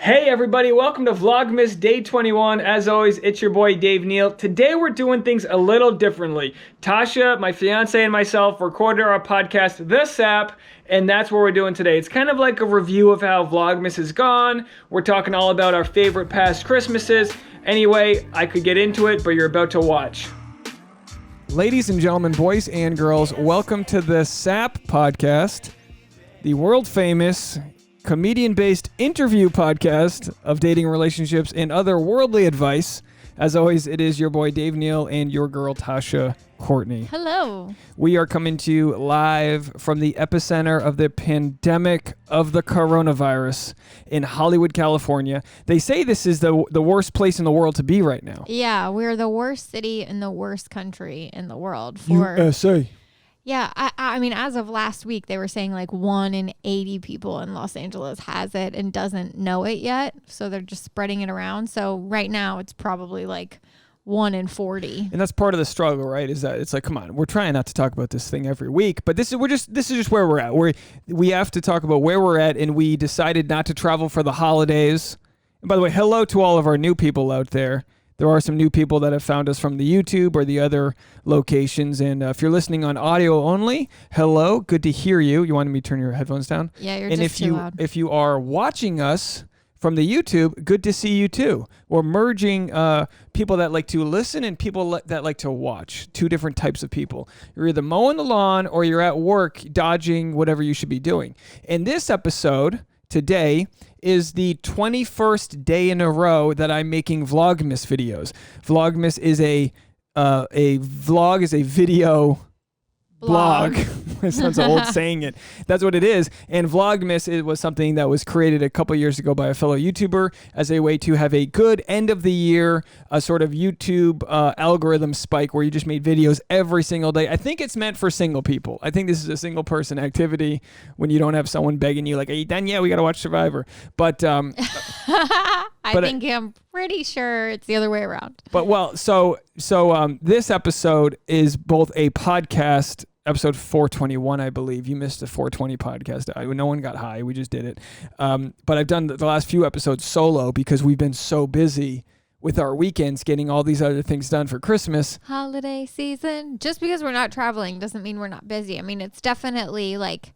Hey everybody, welcome to Vlogmas Day 21. As always, it's your boy Dave Neal. Today we're doing things a little differently. Tasha, my fiance, and myself recorded our podcast, The Sap, and that's what we're doing today. It's kind of like a review of how Vlogmas has gone. We're talking all about our favorite past Christmases. Anyway, I could get into it, but you're about to watch. Ladies and gentlemen, boys and girls, welcome to the SAP podcast, the world famous comedian-based interview podcast of dating, relationships, and other worldly advice. As always, it is your boy Dave Neal and your girl Tasha Courtney. Hello. We are coming to you live from the epicenter of the pandemic of the coronavirus in Hollywood, California. They say this is the worst place in the world to be right now. Yeah, we're the worst city in the worst country in the world for USA. Yeah, I mean, as of last week, they were saying like 1 in 80 people in Los Angeles has it and doesn't know it yet. So they're just spreading it around. So right now it's probably like 1 in 40. And that's part of the struggle, right? Is that it's like, come on, we're trying not to talk about this thing every week, but this is just where we're at. We have to talk about where we're at, and we decided not to travel for the holidays. And by the way, hello to all of our new people out there. There are some new people that have found us from the YouTube or the other locations. And if you're listening on audio only, hello, good to hear you. You wanted me to turn your headphones down? Yeah, you're and just too loud. If you are watching us from the YouTube, good to see you too. We're merging people that like to listen and people that like to watch. Two different types of people. You're either mowing the lawn or you're at work dodging whatever you should be doing. And this episode today is the 21st day in a row that I'm making Vlogmas videos. Vlogmas is a vlog is a video blog. It sounds old saying it. That's what it is. And Vlogmas was something that was created a couple years ago by a fellow YouTuber as a way to have a good end of the year, a sort of YouTube algorithm spike where you just made videos every single day. I think it's meant for single people. I think this is a single person activity when you don't have someone begging you like, "Are you done yet? We got to watch Survivor." But I'm pretty sure it's the other way around. But so this episode is both a podcast. Episode 421, I believe. You missed the 420 podcast. No one got high. We just did it. But I've done the last few episodes solo because we've been so busy with our weekends getting all these other things done for Christmas. Holiday season. Just because we're not traveling doesn't mean we're not busy. I mean, it's definitely like,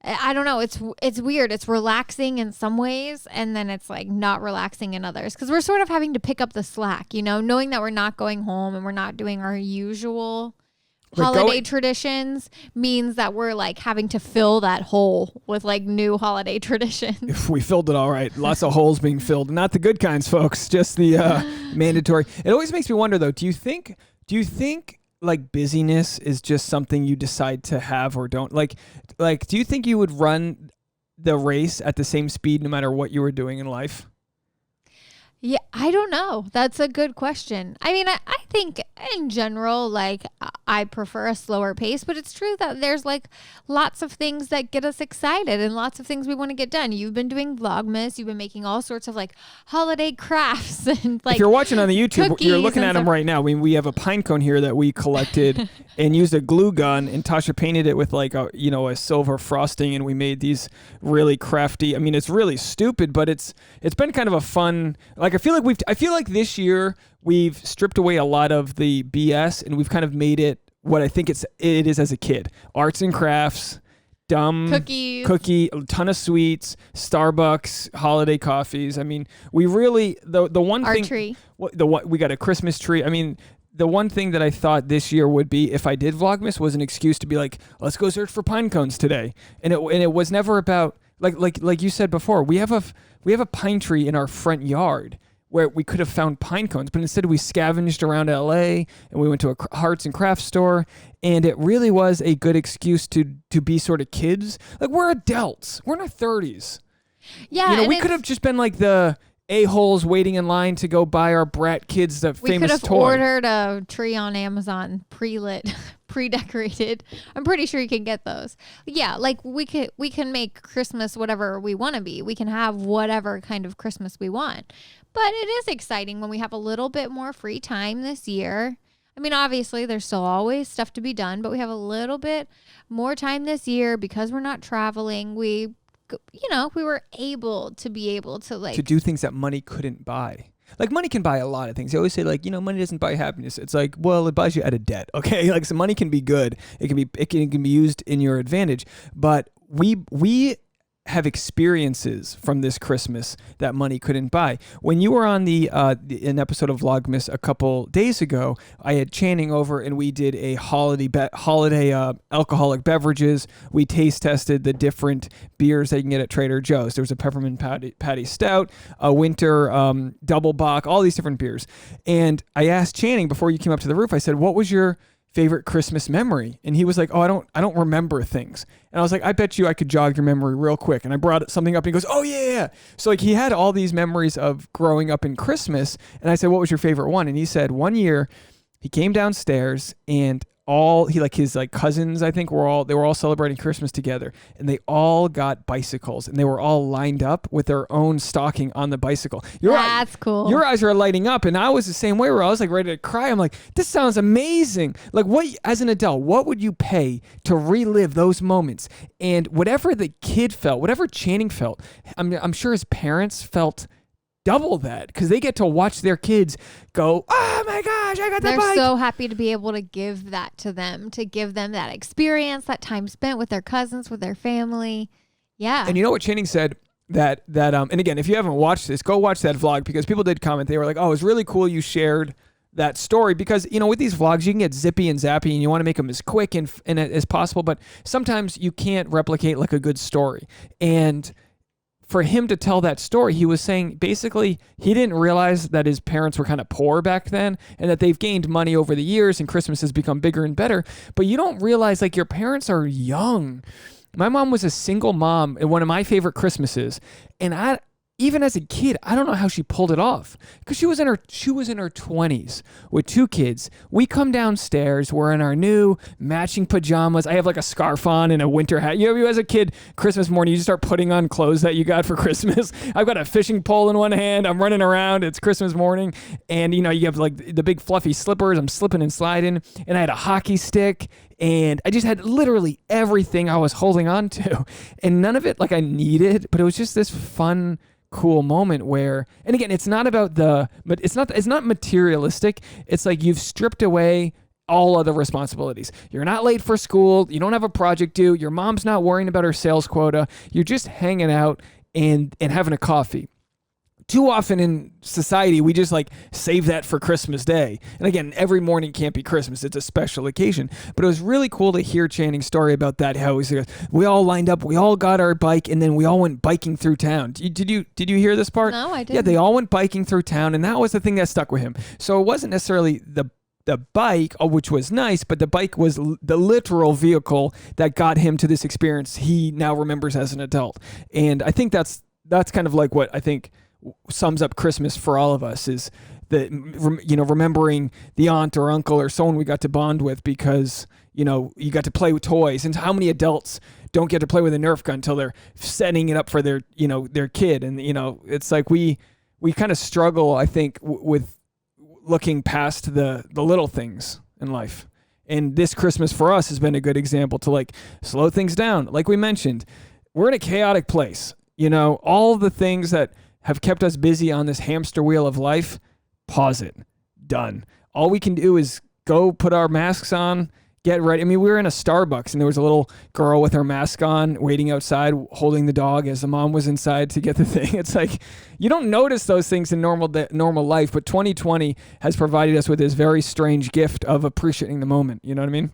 I don't know. It's weird. It's relaxing in some ways, and then it's like not relaxing in others because we're sort of having to pick up the slack, knowing that we're not going home and we're not doing our usual holiday traditions means that we're like having to fill that hole with like new holiday traditions. If we filled it all right. Lots of holes being filled. Not the good kinds, folks. Just the mandatory. It always makes me wonder, though, do you think like busyness is just something you decide to have or don't? Like, do you think you would run the race at the same speed no matter what you were doing in life? Yeah, I don't know. That's a good question. I mean, I think in general, like I prefer a slower pace, but it's true that there's like lots of things that get us excited and lots of things we want to get done. You've been doing Vlogmas. You've been making all sorts of like holiday crafts and like. If you're watching on the YouTube, you're looking at them right now. We have a pine cone here that we collected and used a glue gun, and Tasha painted it with like a silver frosting, and we made these really crafty. I mean, it's really stupid, but it's been kind of a fun. Like I feel like this year we've stripped away a lot of the BS and we've kind of made it what I think it is as a kid. Arts and crafts, dumb cookie, a ton of sweets, Starbucks, holiday coffees. I mean, we really the one Our thing tree. We got a Christmas tree. I mean, the one thing that I thought this year would be if I did Vlogmas was an excuse to be like, let's go search for pine cones today. And it was never about like you said before, we have a pine tree in our front yard where we could have found pine cones, but instead we scavenged around LA and we went to a arts and crafts store, and it really was a good excuse to be sort of kids. Like, we're adults. We're in our 30s. Yeah. We could have just been like the a-holes waiting in line to go buy our brat kids the famous toy. We could have ordered a tree on Amazon, pre-lit, pre-decorated. I'm pretty sure you can get those. Yeah, like we can make Christmas whatever we want to be. We can have whatever kind of Christmas we want. But it is exciting when we have a little bit more free time this year. I mean, obviously, there's still always stuff to be done, but we have a little bit more time this year because we're not traveling. We we were able to like to do things that money couldn't buy. Like money can buy a lot of things. They always say like, money doesn't buy happiness. It's like, well, it buys you out of debt. Okay. Like so money can be good. It can be used in your advantage, but we have experiences from this Christmas that money couldn't buy. When you were on an episode of Vlogmas a couple days ago, I had Channing over and we did a holiday alcoholic beverages. We taste tested the different beers that you can get at Trader Joe's. There was a peppermint patty stout, a winter double bock, all these different beers. And I asked Channing before you came up to the roof, I said, what was your favorite Christmas memory? And he was like, oh, I don't remember things. And I was like, I bet you I could jog your memory real quick. And I brought something up and he goes, oh yeah. So like he had all these memories of growing up in Christmas. And I said, what was your favorite one? And he said one year he came downstairs and his cousins, I think, they were all celebrating Christmas together, and they all got bicycles, and they were all lined up with their own stocking on the bicycle. That's cool. Your eyes were lighting up, and I was the same way, where I was like ready to cry. I'm like, this sounds amazing. Like, what, as an adult, what would you pay to relive those moments? And whatever the kid felt, whatever Channing felt, I'm sure his parents felt double that, because they get to watch their kids go, oh my gosh, I got the bike. They're so happy to be able to give that to them, to give them that experience, that time spent with their cousins, with their family. Yeah. And you know what Channing said? That and again, if you haven't watched this, go watch that vlog, because people did comment. They were like, oh, it was really cool you shared that story, because with these vlogs you can get zippy and zappy and you want to make them as quick and as possible, but sometimes you can't replicate like a good story. And for him to tell that story, he was saying basically he didn't realize that his parents were kind of poor back then, and that they've gained money over the years and Christmas has become bigger and better. But you don't realize, like, your parents are young. My mom was a single mom at one of my favorite Christmases, and even as a kid, I don't know how she pulled it off, because she was in her 20s with 2 kids. We come downstairs, we're in our new matching pajamas. I have like a scarf on and a winter hat. You as a kid, Christmas morning, you just start putting on clothes that you got for Christmas. I've got a fishing pole in one hand. I'm running around. It's Christmas morning, and you have like the big fluffy slippers. I'm slipping and sliding, and I had a hockey stick. And I just had literally everything I was holding on to, and none of it like I needed, but it was just this fun, cool moment where, and again, it's not materialistic. It's like you've stripped away all other responsibilities. You're not late for school. You don't have a project due. Your mom's not worrying about her sales quota. You're just hanging out and having a coffee. Too often in society, we just like save that for Christmas Day. And again, every morning can't be Christmas. It's a special occasion. But it was really cool to hear Channing's story about that, how we all lined up, we all got our bike, and then we all went biking through town. Did you hear this part? No, I didn't. Yeah, they all went biking through town, and that was the thing that stuck with him. So it wasn't necessarily the bike, which was nice, but the bike was the literal vehicle that got him to this experience he now remembers as an adult. And I think that's kind of like what I think sums up Christmas for all of us, is that, remembering the aunt or uncle or someone we got to bond with, because you got to play with toys. And how many adults don't get to play with a Nerf gun until they're setting it up for their kid? And it's like we kind of struggle, I think, with looking past the little things in life. And this Christmas for us has been a good example to like slow things down. Like we mentioned, we're in a chaotic place. All the things that have kept us busy on this hamster wheel of life, pause it. Done. All we can do is go put our masks on, get ready. I mean, we were in a Starbucks, and there was a little girl with her mask on waiting outside holding the dog as the mom was inside to get the thing. It's like, you don't notice those things in normal life, but 2020 has provided us with this very strange gift of appreciating the moment. You know what I mean?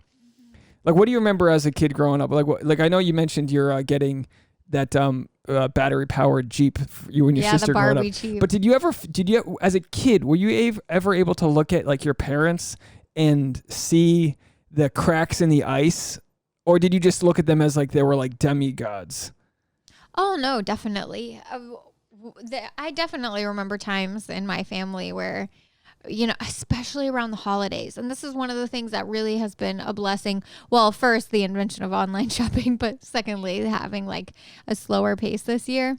Like, what do you remember as a kid growing up? Like I know you mentioned you're getting that battery-powered Jeep for you and your sister growing up. Barbie Jeep. But did you as a kid, were you ever able to look at like your parents and see the cracks in the ice, or did you just look at them as like they were like demigods? Oh no, definitely. I definitely remember times in my family where, especially around the holidays. And this is one of the things that really has been a blessing. Well, first, the invention of online shopping, but secondly, having like a slower pace this year.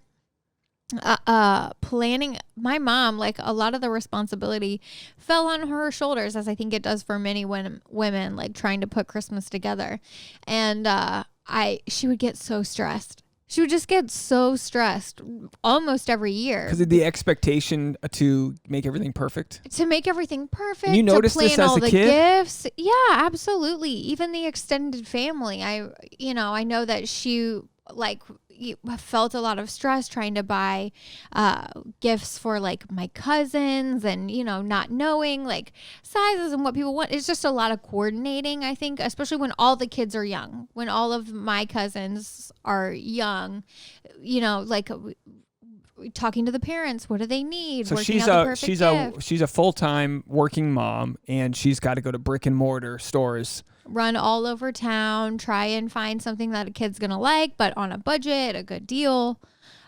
Planning, my mom, like a lot of the responsibility fell on her shoulders, as I think it does for many women, like trying to put Christmas together. And she would get so stressed. She would just get so stressed almost every year. Because of the expectation to make everything perfect. To make everything perfect. And you noticed to plan this as all a the kid? gifts. Yeah, absolutely. Even the extended family. I know that she felt a lot of stress trying to buy gifts for like my cousins and not knowing like sizes and what people want. It's just a lot of coordinating, I think, especially when all the kids are young, when all of my cousins are young, like talking to the parents, what do they need? So Working out the she's perfect a full-time working mom, and she's got to go to brick and mortar stores, run all over town, try and find something that a kid's gonna like, but on a budget, a good deal.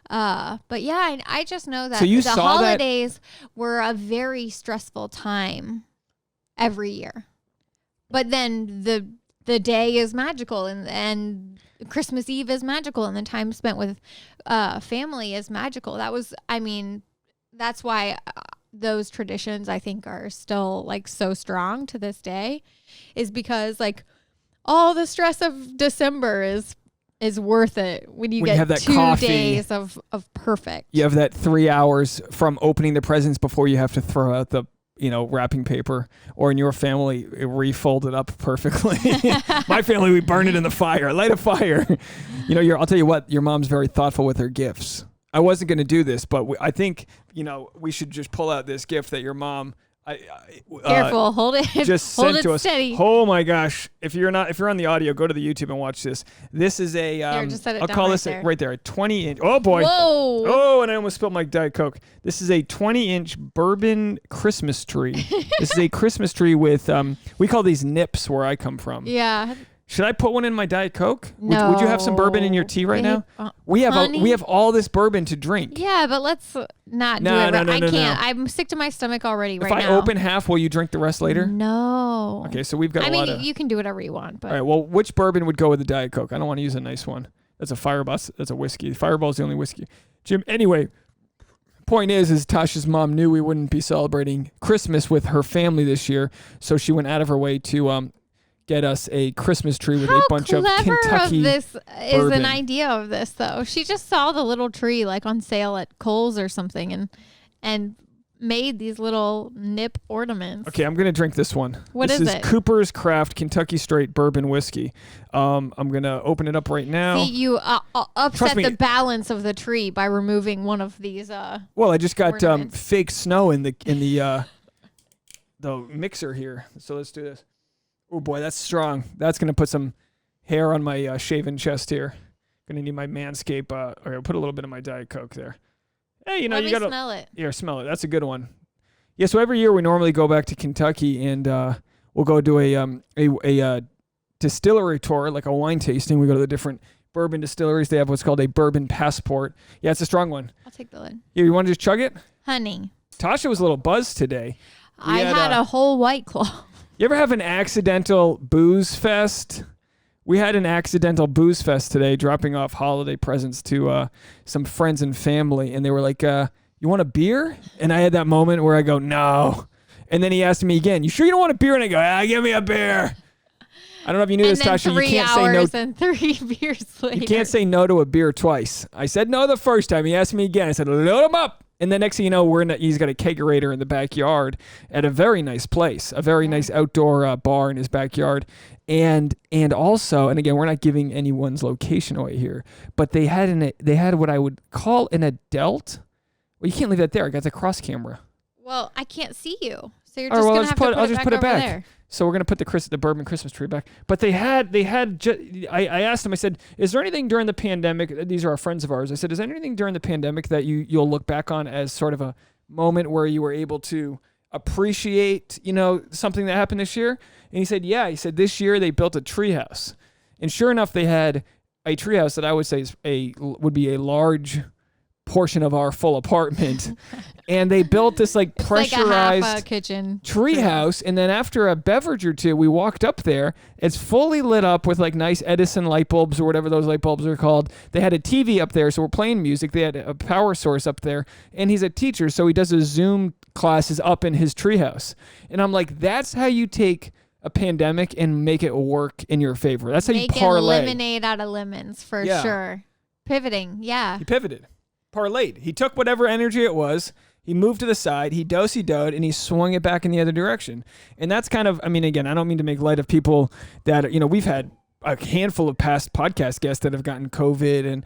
But yeah, I just know that the holidays were a very stressful time every year. But then the day is magical, and Christmas Eve is magical, and the time spent with family is magical. That's why those traditions I think are still like so strong to this day, is because like all the stress of December is worth it when you have get that 2 coffee. days of perfect. You have that 3 hours from opening the presents before you have to throw out the wrapping paper, or in your family, it refolded up perfectly. My family, we burn it in the fire, light a fire. I'll tell you what, your mom's very thoughtful with her gifts. I wasn't going to do this, but I think, we should just pull out this gift that your mom, Careful, hold it. Just hold sent it to us. steady. Oh my gosh! If you're on the audio, go to the YouTube and watch this. This is a just set it I'll down call right this there. right there, a 20-inch. Oh boy! Whoa! Oh, and I almost spilled my Diet Coke. This is a 20-inch bourbon Christmas tree. This is a Christmas tree with we call these nips where I come from. Yeah. Should I put one in my Diet Coke? No. Would you have some bourbon in your tea right now? We have all this bourbon to drink. Yeah, but let's not No, do it. no, no, I no, can't. no. I'm sick to my stomach already If right I now. open half, will you drink the rest later? No. Okay, so we've got a lot of... you can do whatever you want, but All right, well, which bourbon would go with the Diet Coke? I don't want to use a nice one. That's a Fireball. That's a whiskey. Fireball's the only whiskey. Jim, anyway, point is Tasha's mom knew we wouldn't be celebrating Christmas with her family this year, so she went out of her way to get us a Christmas tree with a bunch of Kentucky of this is bourbon. an idea of this, though. She just saw the little tree like on sale at Kohl's or something and made these little nip ornaments. Okay, I'm going to drink this one. This is it? Cooper's Craft Kentucky Straight Bourbon Whiskey. I'm going to open it up right now. See, you upset Trust me. the balance of the tree by removing one of these. Well, I just got ornaments. fake snow in the mixer here. So let's do this. Oh boy, that's strong. That's going to put some hair on my shaven chest here. Going to need my Manscaped. Okay, I'll put a little bit of my Diet Coke there. Hey, Let you me got to smell it. Here, smell it. That's a good one. Yeah, so every year we normally go back to Kentucky and we'll go do a distillery tour, like a wine tasting. We go to the different bourbon distilleries. They have what's called a bourbon passport. Yeah, it's a strong one. I'll take the lid. Here, you want to just chug it? Honey. Tasha was a little buzzed today. I had a whole White Claw. You ever have an accidental booze fest? We had an accidental booze fest today, dropping off holiday presents to some friends and family, and they were like, you want a beer? And I had that moment where I go, no. And then he asked me again, you sure you don't want a beer? And I go, give me a beer. I don't know if you knew this, Tasha. You can't say no. And 3 beers later. You can't say no to a beer twice. I said no the first time. He asked me again. I said, load him up. And the next thing you know, he's got a kegerator in the backyard at a very nice place, a very nice outdoor bar in his backyard. And also, and again, we're not giving anyone's location away here, but they had what I would call an adult. Well, you can't leave that there. I got the cross camera. Well, I can't see you. So you're just going to have to put it back over there. So we're going to put the bourbon Christmas tree back. But I asked them, I said, is there anything during the pandemic, these are our friends of ours, I said, is there anything during the pandemic that you'll look back on as sort of a moment where you were able to appreciate, something that happened this year? And he said, yeah. He said, this year they built a treehouse. And sure enough, they had a treehouse that I would say would be a large portion of our full apartment. And they built this pressurized like a half a kitchen treehouse. And then after a beverage or two, we walked up there. It's fully lit up with nice Edison light bulbs or whatever those light bulbs are called. They had a TV up there, so we're playing music. They had a power source up there. And he's a teacher, so he does his Zoom classes up in his treehouse. And I'm like, that's how you take a pandemic and make it work in your favor. That's how you parlay. Lemonade out of lemons for sure. Pivoting, yeah. He pivoted, parlayed. He took whatever energy it was, he moved to the side, he do-si-doed, and he swung it back in the other direction. And that's kind of, I mean, again, I don't mean to make light of people that, we've had a handful of past podcast guests that have gotten COVID and,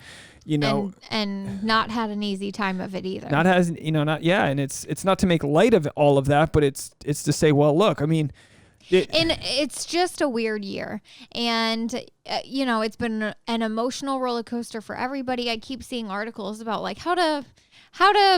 and not had an easy time of it either. And it's not to make light of all of that, but it's to say, well, look, I mean, and it's just a weird year. And, it's been an emotional roller coaster for everybody. I keep seeing articles about like how to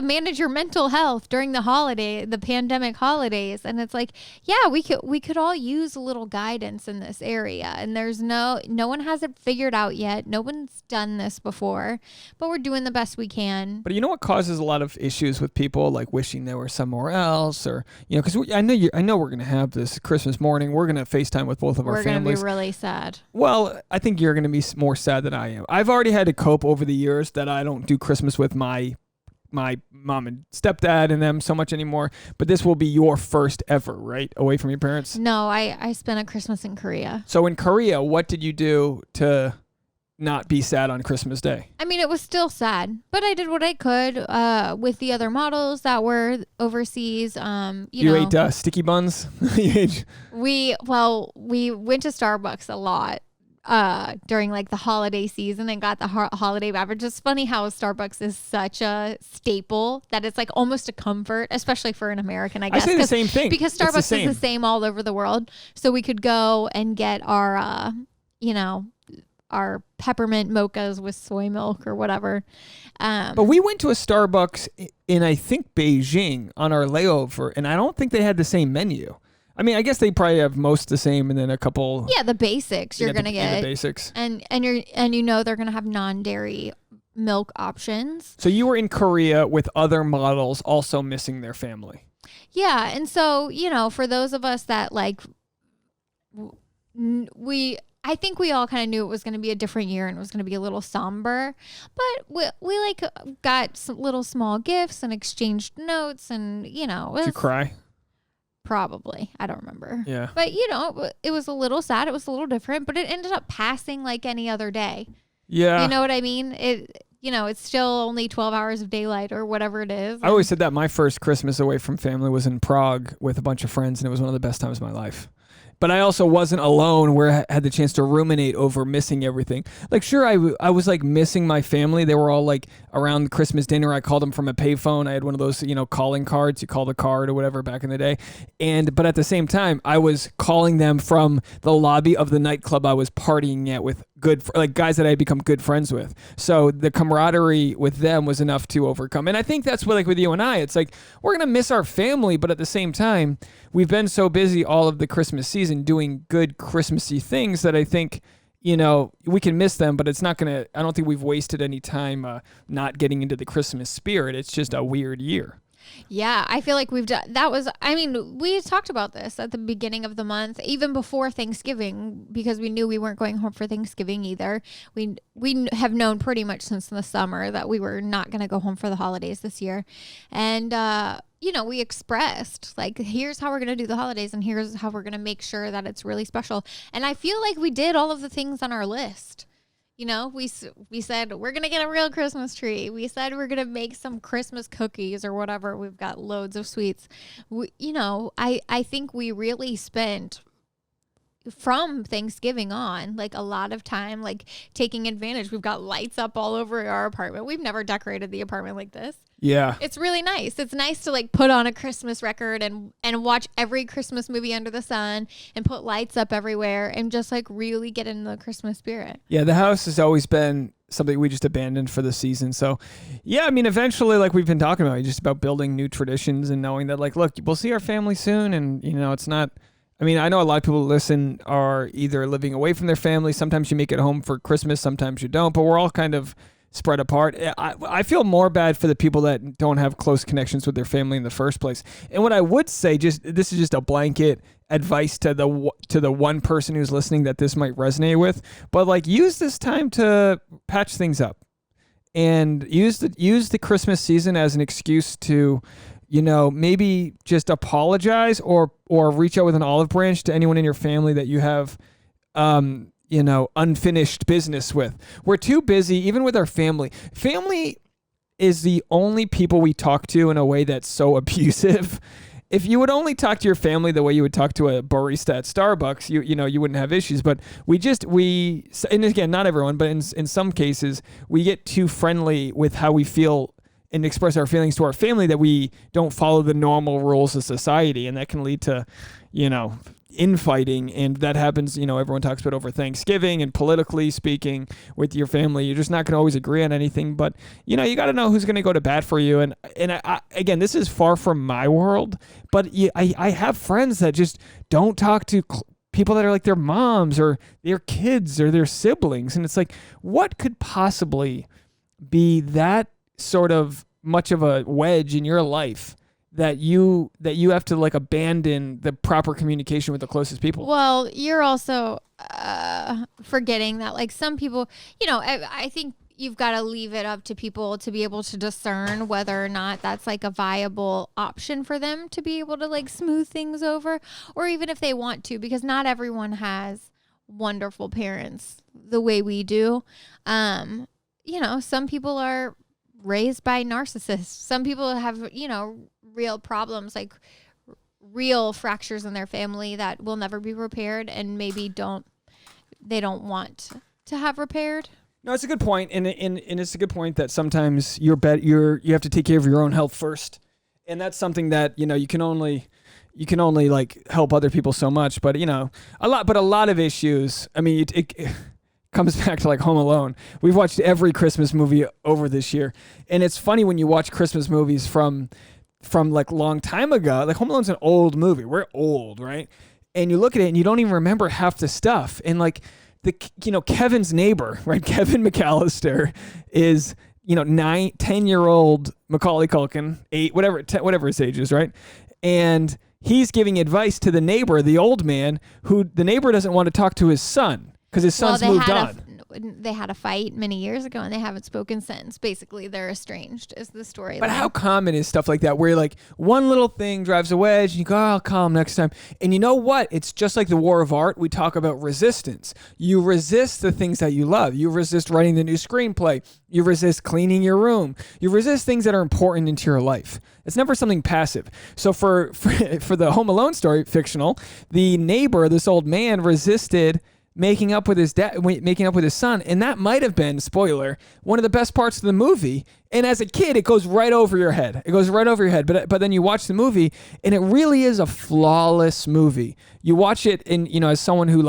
manage your mental health during the pandemic holidays. And it's like, yeah, we could all use a little guidance in this area. And there's no one has it figured out yet. No one's done this before, but we're doing the best we can. But you know what causes a lot of issues with people like wishing they were somewhere else, or, because I know we're going to have this Christmas morning. We're going to FaceTime with both of our families. We're going to be really sad. Well, I think you're going to be more sad than I am. I've already had to cope over the years that I don't do Christmas with my mom and stepdad and them so much anymore, but this will be your first ever, right? Away from your parents? No, I spent a Christmas in Korea. So in Korea, what did you do to not be sad on Christmas Day? I mean, it was still sad, but I did what I could with the other models that were overseas. You ate sticky buns? We went to Starbucks a lot during like the holiday season and got the holiday beverage. It's funny how Starbucks is such a staple that it's like almost a comfort, especially for an American, I guess. I say the same thing. Because Starbucks is the same all over the world. So we could go and get our, our peppermint mochas with soy milk or whatever. But we went to a Starbucks in, I think, Beijing on our layover, and I don't think they had the same menu. I mean, I guess they probably have most the same, and then a couple. Yeah, the basics you're gonna get. The basics, and they're gonna have non-dairy milk options. So you were in Korea with other models also missing their family. Yeah, and so for those of us that like, I think we all kind of knew it was going to be a different year and it was going to be a little somber, but we like got some little small gifts and exchanged notes, and Did you cry? Probably. I don't remember. Yeah. But, it was a little sad. It was a little different, but it ended up passing like any other day. Yeah. You know what I mean? It's still only 12 hours of daylight or whatever it is. I always said that my first Christmas away from family was in Prague with a bunch of friends, and it was one of the best times of my life. But I also wasn't alone where I had the chance to ruminate over missing everything. Like, sure, I was like missing my family. They were all like around the Christmas dinner. I called them from a payphone. I had one of those, calling cards. You call the card or whatever back in the day. But at the same time, I was calling them from the lobby of the nightclub I was partying at with guys that I had become good friends with. So the camaraderie with them was enough to overcome. And I think that's what, like with you and I, it's like, we're going to miss our family, but at the same time, we've been so busy all of the Christmas season doing good Christmassy things that I think, we can miss them, but it's not going to, I don't think we've wasted any time not getting into the Christmas spirit. It's just a weird year. Yeah, I feel like we've done we talked about this at the beginning of the month, even before Thanksgiving, because we knew we weren't going home for Thanksgiving either. We have known pretty much since the summer that we were not going to go home for the holidays this year. And, we expressed like, here's how we're going to do the holidays and here's how we're going to make sure that it's really special. And I feel like we did all of the things on our list. We said we're going to get a real Christmas tree. We said we're going to make some Christmas cookies or whatever. We've got loads of sweets. I think we really spent from Thanksgiving on, like a lot of time, like taking advantage. We've got lights up all over our apartment. We've never decorated the apartment like this. Yeah. It's really nice. It's nice to like put on a Christmas record and watch every Christmas movie under the sun and put lights up everywhere and just like really get in the Christmas spirit. Yeah. The house has always been something we just abandoned for the season. So yeah, I mean, eventually, like we've been talking about, just about building new traditions and knowing that like, look, we'll see our family soon. And it's not, I mean, I know a lot of people who listen are either living away from their family. Sometimes you make it home for Christmas. Sometimes you don't, but we're all kind of spread apart. I feel more bad for the people that don't have close connections with their family in the first place. And what I would say, this is just a blanket advice to the one person who's listening that this might resonate with, but like use this time to patch things up and use the Christmas season as an excuse to, maybe just apologize or reach out with an olive branch to anyone in your family that you have, unfinished business with. We're too busy, even with our family. Family is the only people we talk to in a way that's so abusive. If you would only talk to your family the way you would talk to a barista at Starbucks, you wouldn't have issues. But and again, not everyone, but in some cases, we get too friendly with how we feel and express our feelings to our family that we don't follow the normal rules of society, and that can lead to, infighting, and that happens, everyone talks about over Thanksgiving, and politically speaking with your family, you're just not going to always agree on anything, but you got to know who's going to go to bat for you. And I, again, this is far from my world, but I have friends that just don't talk to people that are like their moms or their kids or their siblings, and it's like, what could possibly be that sort of much of a wedge in your life that you have to like abandon the proper communication with the closest people? Well, you're also forgetting that like some people, I think you've got to leave it up to people to be able to discern whether or not that's like a viable option for them to be able to like smooth things over, or even if they want to, because not everyone has wonderful parents the way we do. Some people are raised by narcissists. Some people have, real problems, like real fractures in their family that will never be repaired, and maybe they don't want to have repaired. No, it's a good point, and it's a good point that sometimes you have to take care of your own health first, and that's something that you can only like help other people so much. But a lot of issues. I mean, it comes back to like Home Alone. We've watched every Christmas movie over this year, and it's funny when you watch Christmas movies from like long time ago. Like Home Alone's an old movie. We're old, right? And you look at it and you don't even remember half the stuff. And like Kevin's neighbor, right? Kevin McAllister is 10-year-old Macaulay Culkin, 8, whatever his age is, right? And he's giving advice to the neighbor, the old man, who the neighbor doesn't want to talk to his son because his son's moved on. They had a fight many years ago and they haven't spoken since. Basically, they're estranged is the story. But how common is stuff like that where like one little thing drives a wedge and you go, I'll call him next time. And you know what? It's just like the war of art. We talk about resistance. You resist the things that you love. You resist writing the new screenplay. You resist cleaning your room. You resist things that are important into your life. It's never something passive. So for the Home Alone story, fictional, the neighbor, this old man, resisted making up with his son, and that might have been, spoiler, one of the best parts of the movie. And as a kid, it goes right over your head. But then you watch the movie, and it really is a flawless movie. You watch it, and as someone who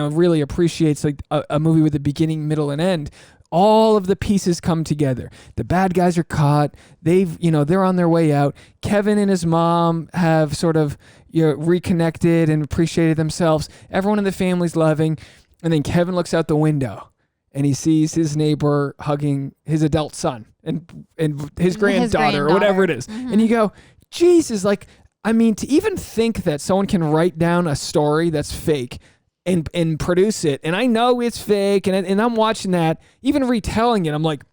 really appreciates like a movie with a beginning, middle, and end. All of the pieces come together. The bad guys are caught. They're on their way out. Kevin and his mom have sort of reconnected and appreciated themselves. Everyone in the family's loving. And then Kevin looks out the window and he sees his neighbor hugging his adult son and his granddaughter or whatever it is. Mm-hmm. And you go, Jesus, to even think that someone can write down a story that's fake and produce it. And I know it's fake. And I'm watching that, even retelling it. I'm like,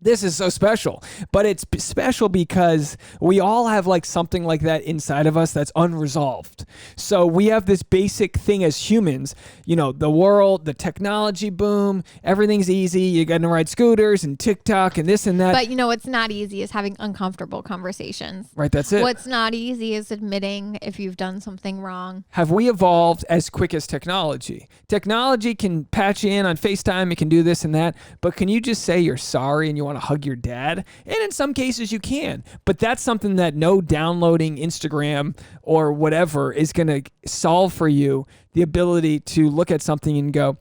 this is so special. But it's special because we all have like something like that inside of us that's unresolved. So we have this basic thing as humans, the world, the technology boom, everything's easy. You got to ride scooters and TikTok and this and that. But what's not easy is having uncomfortable conversations. Right, that's it. What's not easy is admitting if you've done something wrong. Have we evolved as quick as technology? Technology can patch you in on FaceTime, it can do this and that, but can you just say you're sorry and you want to hug your dad? And in some cases you can, but that's something that no downloading Instagram or whatever is going to solve for you. The ability to look at something and go,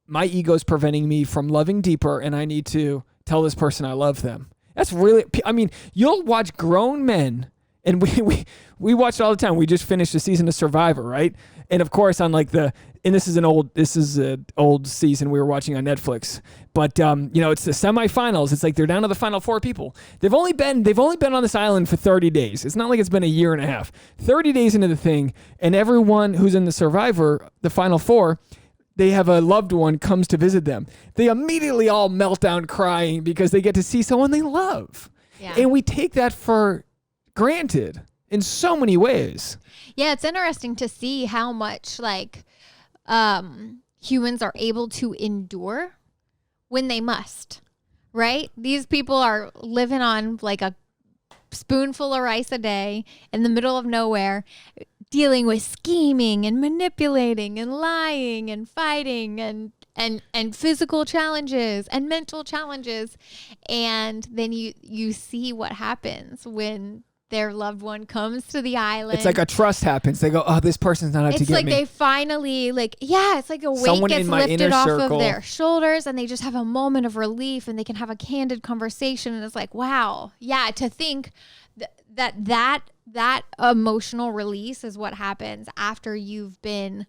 my ego's preventing me from loving deeper and I need to tell this person I love them. That's really, you'll watch grown men, and we watch it all the time. We just finished a season of Survivor, right? And of course on this is an old season we were watching on Netflix. But it's the semifinals. It's like they're down to the final 4 people. They've only been on this island for 30 days. It's not like it's been a year and a half. 30 days into the thing, and everyone who's in the Survivor, the final 4, they have a loved one comes to visit them. They immediately all melt down crying because they get to see someone they love. Yeah. And we take that for granted in so many ways. Yeah, it's interesting to see how much humans are able to endure when they must, right? These people are living on like a spoonful of rice a day in the middle of nowhere, dealing with scheming and manipulating and lying and fighting and physical challenges and mental challenges. And then you see what happens when their loved one comes to the island. It's like a trust happens. They go, oh, this person's not out to get me. It's like they finally, like, yeah, it's like a weight Someone gets in my lifted inner off circle. of their shoulders and they just have a moment of relief and they can have a candid conversation. And it's like, wow. Yeah, to think that emotional release is what happens after you've been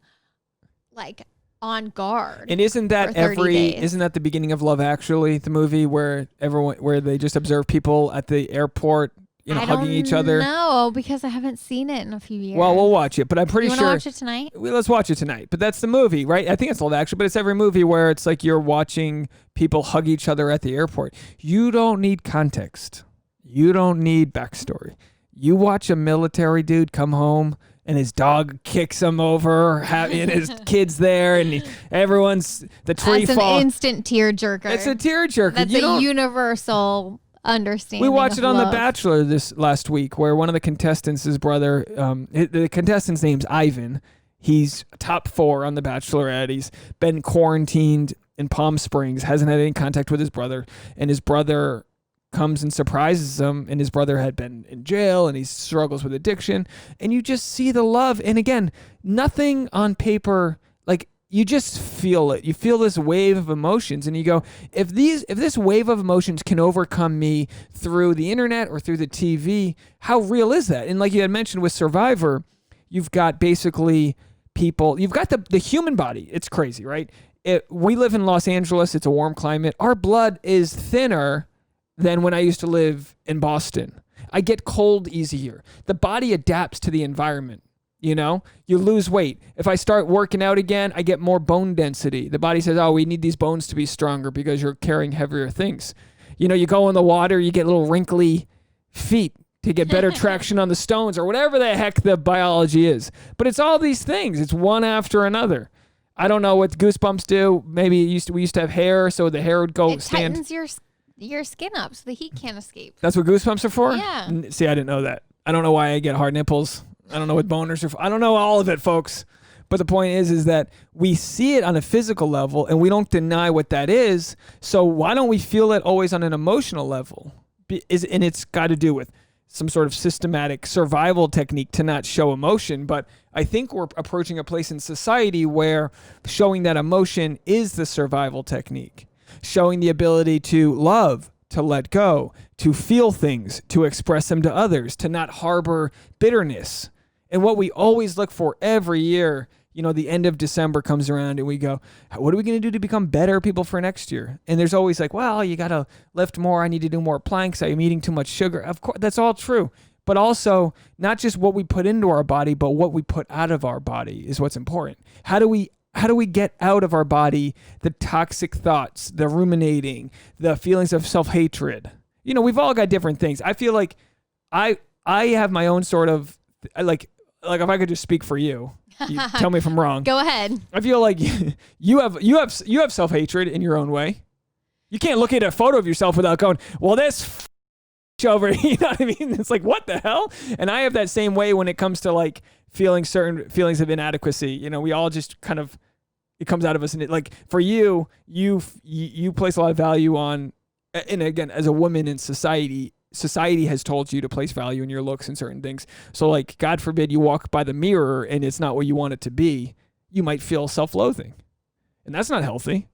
like on guard. And isn't that days. Isn't that the beginning of Love Actually, the movie where they just observe people at the airport, hugging each other? No, because I haven't seen it in a few years. Well, we'll watch it, but I'm pretty sure. sure. Watch it tonight? Let's watch it tonight. But that's the movie, right? I think it's Love Actually, but it's every movie where it's like you're watching people hug each other at the airport. You don't need context. You don't need backstory. You watch a military dude come home and his dog kicks him over, and his kid's there, and everyone's the tree That's falls. an instant tearjerker. It's a tearjerker. That's a universal understanding. We watched it on love. The Bachelor this last week, where one of the contestants, his brother, the contestant's name's Ivan. He's top 4 on The Bachelorette. He's been quarantined in Palm Springs, hasn't had any contact with his brother, and his brother comes and surprises him, and his brother had been in jail and he struggles with addiction, and you just see the love. And again, nothing on paper, like you just feel it. You feel this wave of emotions and you go, if this wave of emotions can overcome me through the internet or through the TV, how real is that? And like you had mentioned with Survivor, you've got basically people, you've got the human body. It's crazy, right? We live in Los Angeles. It's a warm climate. Our blood is thinner than when I used to live in Boston. I get cold easier. The body adapts to the environment. You lose weight. If I start working out again, I get more bone density. The body says, oh, we need these bones to be stronger because you're carrying heavier things. You go in the water, you get little wrinkly feet to get better traction on the stones or whatever the heck the biology is. But it's all these things. It's one after another. I don't know what goosebumps do. Maybe we used to have hair, so the hair would go it tightens your skin up so the heat can't escape. That's what goosebumps are for? Yeah. See, I didn't know that. I don't know why I get hard nipples. I don't know what boners are for. I don't know all of it, folks. But the point is that we see it on a physical level and we don't deny what that is. So why don't we feel it always on an emotional level? And it's got to do with some sort of systematic survival technique to not show emotion. But I think we're approaching a place in society where showing that emotion is the survival technique. Showing the ability to love, to let go, to feel things, to express them to others, to not harbor bitterness. And what we always look for every year, the end of December comes around and we go, what are we going to do to become better people for next year? And there's always like, well, you got to lift more. I need to do more planks. I'm eating too much sugar. Of course, that's all true. But also not just what we put into our body, but what we put out of our body is what's important. How do we get out of our body the toxic thoughts, the ruminating, the feelings of self-hatred? We've all got different things. I feel like I have my own sort of, like if I could just speak for you tell me if I'm wrong. Go ahead. I feel like you have self-hatred in your own way. You can't look at a photo of yourself without going, well, this over, you know what I mean? It's like, what the hell? And I have that same way when it comes to like feeling certain feelings of inadequacy. We all just kind of, it comes out of us. And like for you place a lot of value on, and again, as a woman in society has told you to place value in your looks and certain things. So like, God forbid you walk by the mirror and it's not what you want it to be. You might feel self-loathing, and that's not healthy.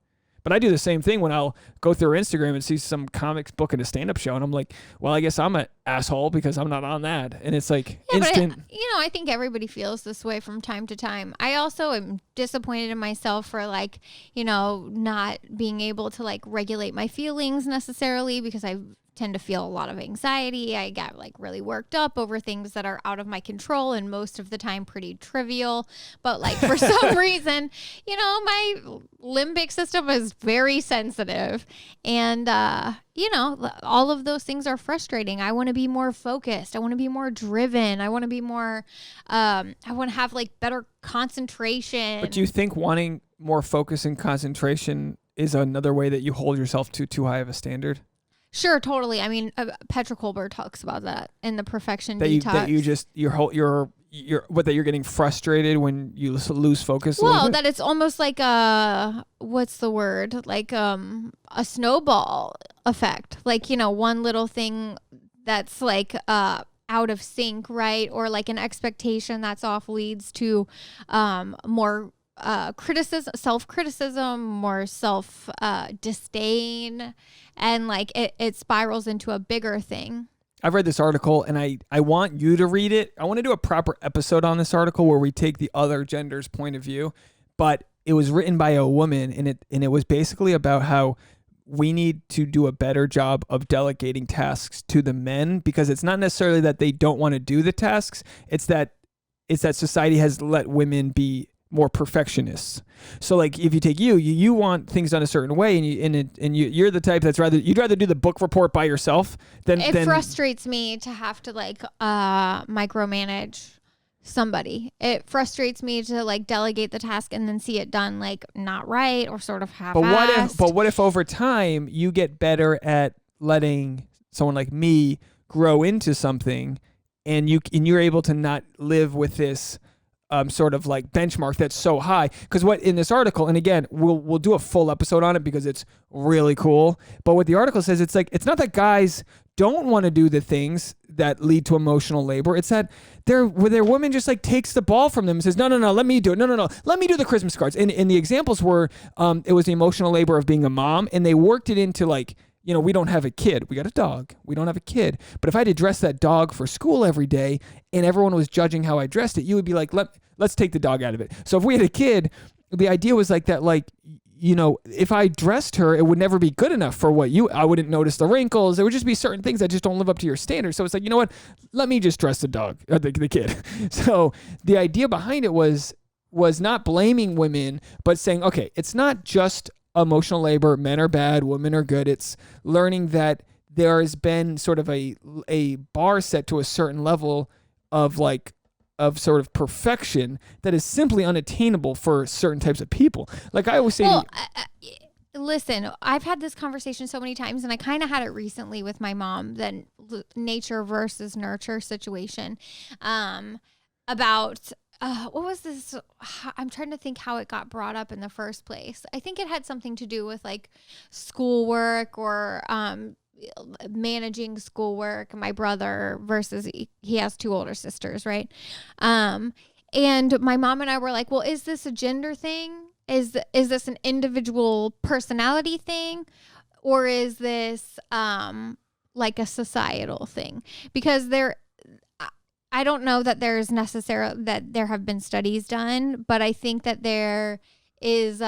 But I do the same thing when I'll go through Instagram and see some comics book and a stand-up show, and I'm like, well, I guess I'm an asshole because I'm not on that. And it's like instant. But I think everybody feels this way from time to time. I also am disappointed in myself for like, not being able to like regulate my feelings necessarily, because I tend to feel a lot of anxiety. I get like really worked up over things that are out of my control and most of the time pretty trivial. But like for some reason, my limbic system is very sensitive. And, all of those things are frustrating. I want to be more focused. I want to be more driven. I want to be more, I want to have like better concentration. But do you think wanting more focus and concentration is another way that you hold yourself to too high of a standard? Sure, totally. I mean, Petra Kolber talks about that in the Perfection That Detox. that you're getting frustrated when you lose focus. Well, that it's almost like what's the word? Like a snowball effect. Like, one little thing that's like out of sync, right? Or like an expectation that's off leads to more self-criticism, more disdain, and like it spirals into a bigger thing. I've read this article and I want you to read it. I want to do a proper episode on this article where we take the other gender's point of view, but it was written by a woman and it was basically about how we need to do a better job of delegating tasks to the men, because it's not necessarily that they don't want to do the tasks. It's that society has let women be more perfectionists. So like if you take you want things done a certain way, and you're the type you'd rather do the book report by yourself than it frustrates me to have to like micromanage somebody. It frustrates me to like delegate the task and then see it done like not right or sort of half-assed. But what if over time you get better at letting someone like me grow into something, and you're able to not live with this sort of like benchmark that's so high? Because what in this article, and again, we'll do a full episode on it because it's really cool. But what the article says, it's like, it's not that guys don't want to do the things that lead to emotional labor. It's that their woman just like takes the ball from them and says, no, let me do it. No, let me do the Christmas cards. And the examples were, it was the emotional labor of being a mom, and they worked it into like, we don't have a kid. We got a dog. We don't have a kid. But if I had to dress that dog for school every day and everyone was judging how I dressed it, you would be like, let's take the dog out of it. So if we had a kid, the idea was like that, like, if I dressed her, it would never be good enough for I wouldn't notice the wrinkles. There would just be certain things that just don't live up to your standards. So it's like, you know what? Let me just dress the dog, the kid. So the idea behind it was not blaming women, but saying, okay, it's not just emotional labor. Men are bad, women are good. It's learning that there has been sort of a bar set to a certain level of sort of perfection that is simply unattainable for certain types of people. Like I always say, listen, I've had this conversation so many times, and I kind of had it recently with my mom, the nature versus nurture situation, about what was this? I'm trying to think how it got brought up in the first place. I think it had something to do with like schoolwork or managing schoolwork. My brother versus he has two older sisters, right? And my mom and I were like, well, is this a gender thing? Is this an individual personality thing? Or is this like a societal thing? Because I don't know that there have been studies done, but I think that there is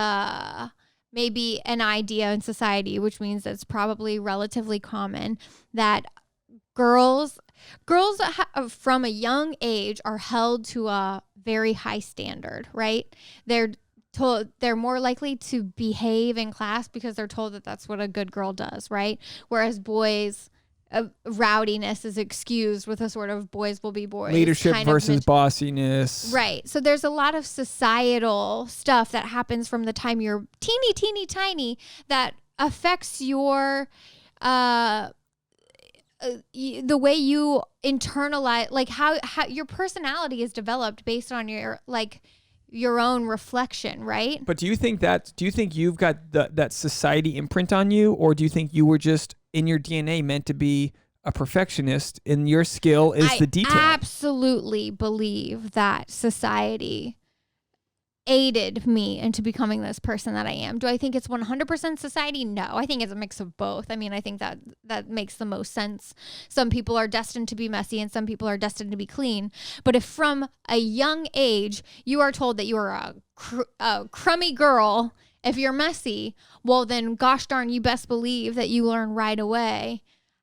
maybe an idea in society, which means it's probably relatively common, that girls from a young age are held to a very high standard, right? They're more likely to behave in class because they're told that that's what a good girl does, right? Whereas boys, rowdiness is excused with a sort of boys will be boys. Leadership versus bossiness. Right. So there's a lot of societal stuff that happens from the time you're teeny tiny that affects your the way you internalize, like how your personality is developed based on your own reflection, right? But do you think you've got that society imprint on you, or do you think you were just in your DNA meant to be a perfectionist and your skill is the detail? I absolutely believe that society aided me into becoming this person that I am. Do I think it's 100% society? No, I think it's a mix of both. I mean, I think that makes the most sense. Some people are destined to be messy and some people are destined to be clean. But if from a young age you are told that you are a crummy girl if you're messy, well then gosh darn, you best believe that you learn right away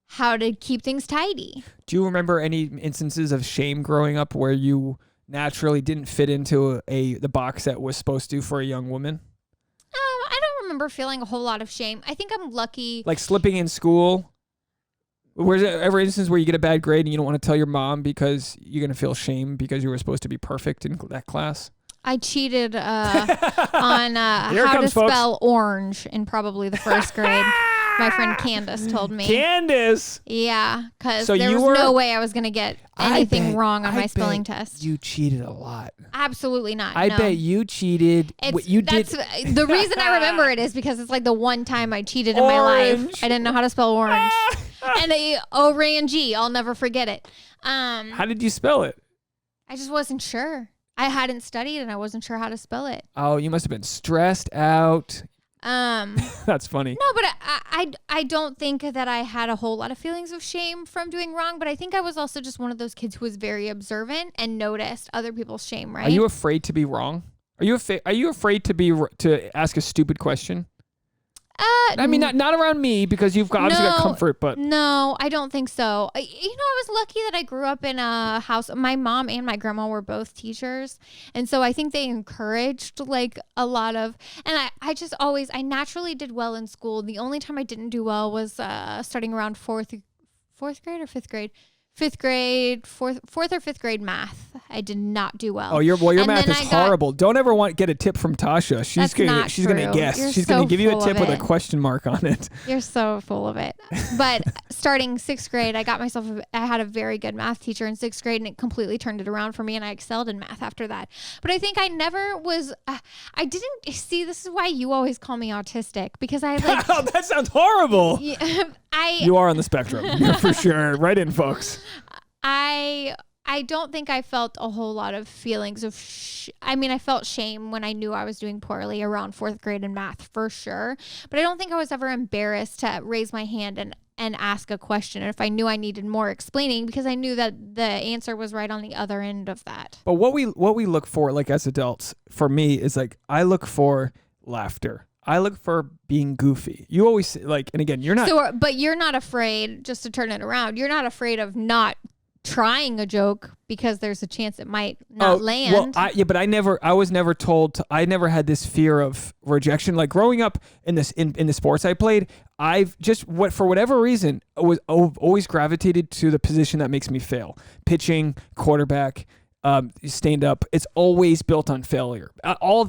how to keep things tidy. Do you remember any instances of shame growing up where you naturally didn't fit into the box that was supposed to for a young woman? I don't remember feeling a whole lot of shame. I think I'm lucky. Like slipping in school? Was there ever instance where you get a bad grade and you don't want to tell your mom because you're going to feel shame because you were supposed to be perfect in that class? I cheated on Here it how comes, to folks. spell orange in probably the first grade. My friend Candace told me. Candace. Yeah, because So there you was were- no way I was going to get anything wrong on I my spelling bet test. You cheated a lot. Absolutely not. I no. bet you cheated. That's the reason I remember it is because it's like the one time I cheated in my life. Orange. I didn't know how to spell orange. And orange. I'll never forget it. How did you spell it? I just wasn't sure. I hadn't studied and I wasn't sure how to spell it. Oh, you must have been stressed out. No, That's funny. but I don't think that I had a whole lot of feelings of shame from doing wrong, but I think I was also just one of those kids who was very observant and noticed other people's shame, right? Are you afraid to be wrong? Are you afraid to ask a stupid question? I mean, not around me because you've obviously got comfort, but no, I don't think so. I was lucky that I grew up in a house. My mom and my grandma were both teachers, and so I think they encouraged like a lot of. And I just always I naturally did well in school. The only time I didn't do well was starting around fourth grade or fifth grade. Fourth or fifth grade math. I did not do well. Oh, your And math then is horrible. Don't ever get a to tip from Tasha. She's gonna true. guess. You're She's so gonna give you a full tip of with a it. question mark on it. You're so full of it. But starting sixth grade, I had a very good math teacher in sixth grade, and it completely turned it around for me, and I excelled in math after that. But I think I never was, I didn't, see, this is why you always call me autistic, because I like. Oh, that sounds horrible. You are on the spectrum. You're for sure. Right in, folks. I don't think I felt a whole lot of feelings of I felt shame when I knew I was doing poorly around fourth grade in math for sure, but I don't think I was ever embarrassed to raise my hand and ask a question if I knew I needed more explaining, because I knew that the answer was right on the other end of that. But what we look for, like as adults, for me is like I look for laughter. I look for being goofy. You always say, like, and again, you're not. So, but you're not afraid, just to turn it around, you're not afraid of not trying a joke because there's a chance it might not land. Well, but I was never told I never had this fear of rejection. Like growing up in the sports I played, I've just for whatever reason always gravitated to the position that makes me fail. Pitching, quarterback, stand up. It's always built on failure.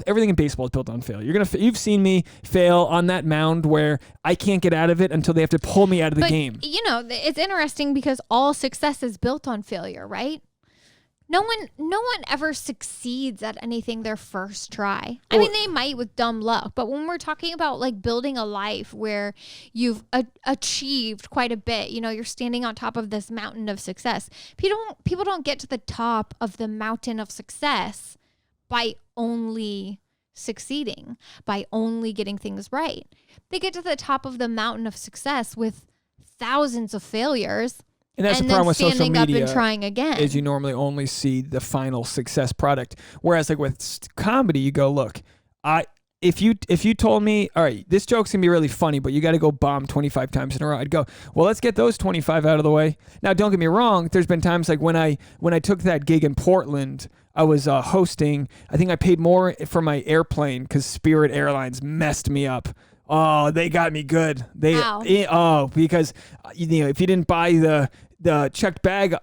Everything in baseball is built on failure. You've seen me fail on that mound where I can't get out of it until they have to pull me out of the game. It's interesting because all success is built on failure, right? No one ever succeeds at anything their first try. I mean, they might with dumb luck, but when we're talking about like building a life where you've achieved quite a bit, you're standing on top of this mountain of success. People don't get to the top of the mountain of success by only succeeding, by only getting things right. They get to the top of the mountain of success with thousands of failures. And that's the problem with social standing up media. and trying again. Is you normally only see the final success product. Whereas like with comedy, you go, look, if you told me, all right, this joke's gonna be really funny, but you got to go bomb 25 times in a row, I'd go, well, let's get those 25 out of the way. Now, don't get me wrong. There's been times like when I took that gig in Portland, I was hosting. I think I paid more for my airplane because Spirit Airlines messed me up. Oh, they got me good. Because if you didn't buy the checked bag,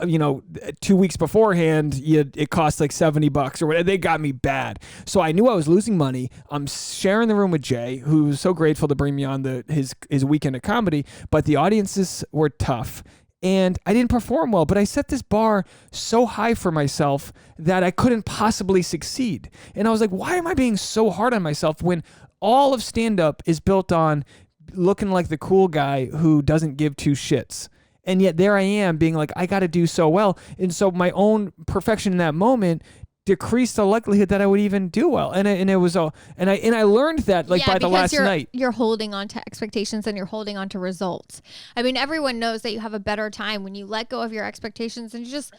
2 weeks beforehand, it cost like $70 or whatever. They got me bad. So I knew I was losing money. I'm sharing the room with Jay, who was so grateful to bring me on his weekend of comedy, but the audiences were tough. And I didn't perform well, but I set this bar so high for myself that I couldn't possibly succeed. And I was like, why am I being so hard on myself when all of stand-up is built on looking like the cool guy who doesn't give two shits? And yet there I am being like, I got to do so well. And so my own perfection in that moment decreased the likelihood that I would even do well. And it was all, and I learned that by the last night. You're holding on to expectations and you're holding on to results. I mean, everyone knows that you have a better time when you let go of your expectations and you just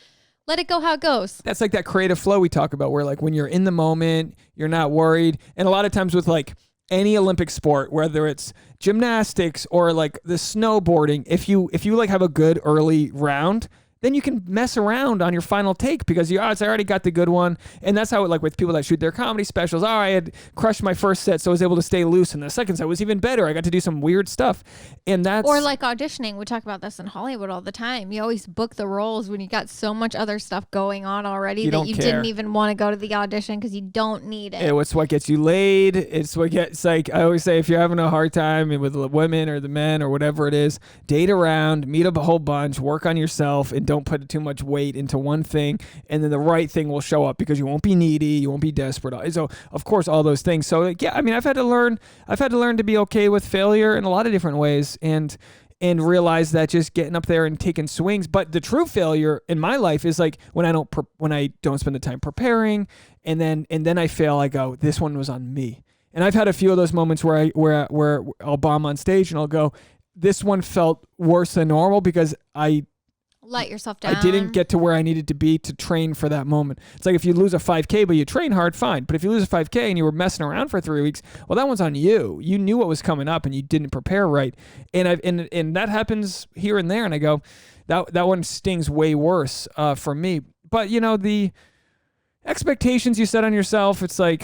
let it go how it goes. That's like that creative flow we talk about, where like when you're in the moment, you're not worried. And a lot of times with like any Olympic sport, whether it's gymnastics or like the snowboarding, if you like have a good early round, then you can mess around on your final take because I already got the good one. And that's how, like with people that shoot their comedy specials, I had crushed my first set, so I was able to stay loose. And the second set was even better. I got to do some weird stuff. And that's... Or like auditioning. We talk about this in Hollywood all the time. You always book the roles when you got so much other stuff going on already that you didn't even want to go to the audition because you don't need it. It's what gets you laid. It's what gets, like, I always say, if you're having a hard time with the women or the men or whatever it is, date around, meet up a whole bunch, work on yourself, and don't put too much weight into one thing, and then the right thing will show up because you won't be needy, you won't be desperate. So of course all those things. So like, yeah, I mean, I've had to learn to be okay with failure in a lot of different ways, and realize that just getting up there and taking swings. But the true failure in my life is like when I don't spend the time preparing, and then I fail. I go, this one was on me. And I've had a few of those moments where I'll bomb on stage and I'll go, this one felt worse than normal because I let yourself down. I didn't get to where I needed to be to train for that moment. It's like if you lose a 5K but you train hard, fine. But if you lose a 5K and you were messing around for 3 weeks, well, that one's on you. You knew what was coming up and you didn't prepare right. And that happens here and there. And I go, that one stings way worse for me. But the expectations you set on yourself, it's like,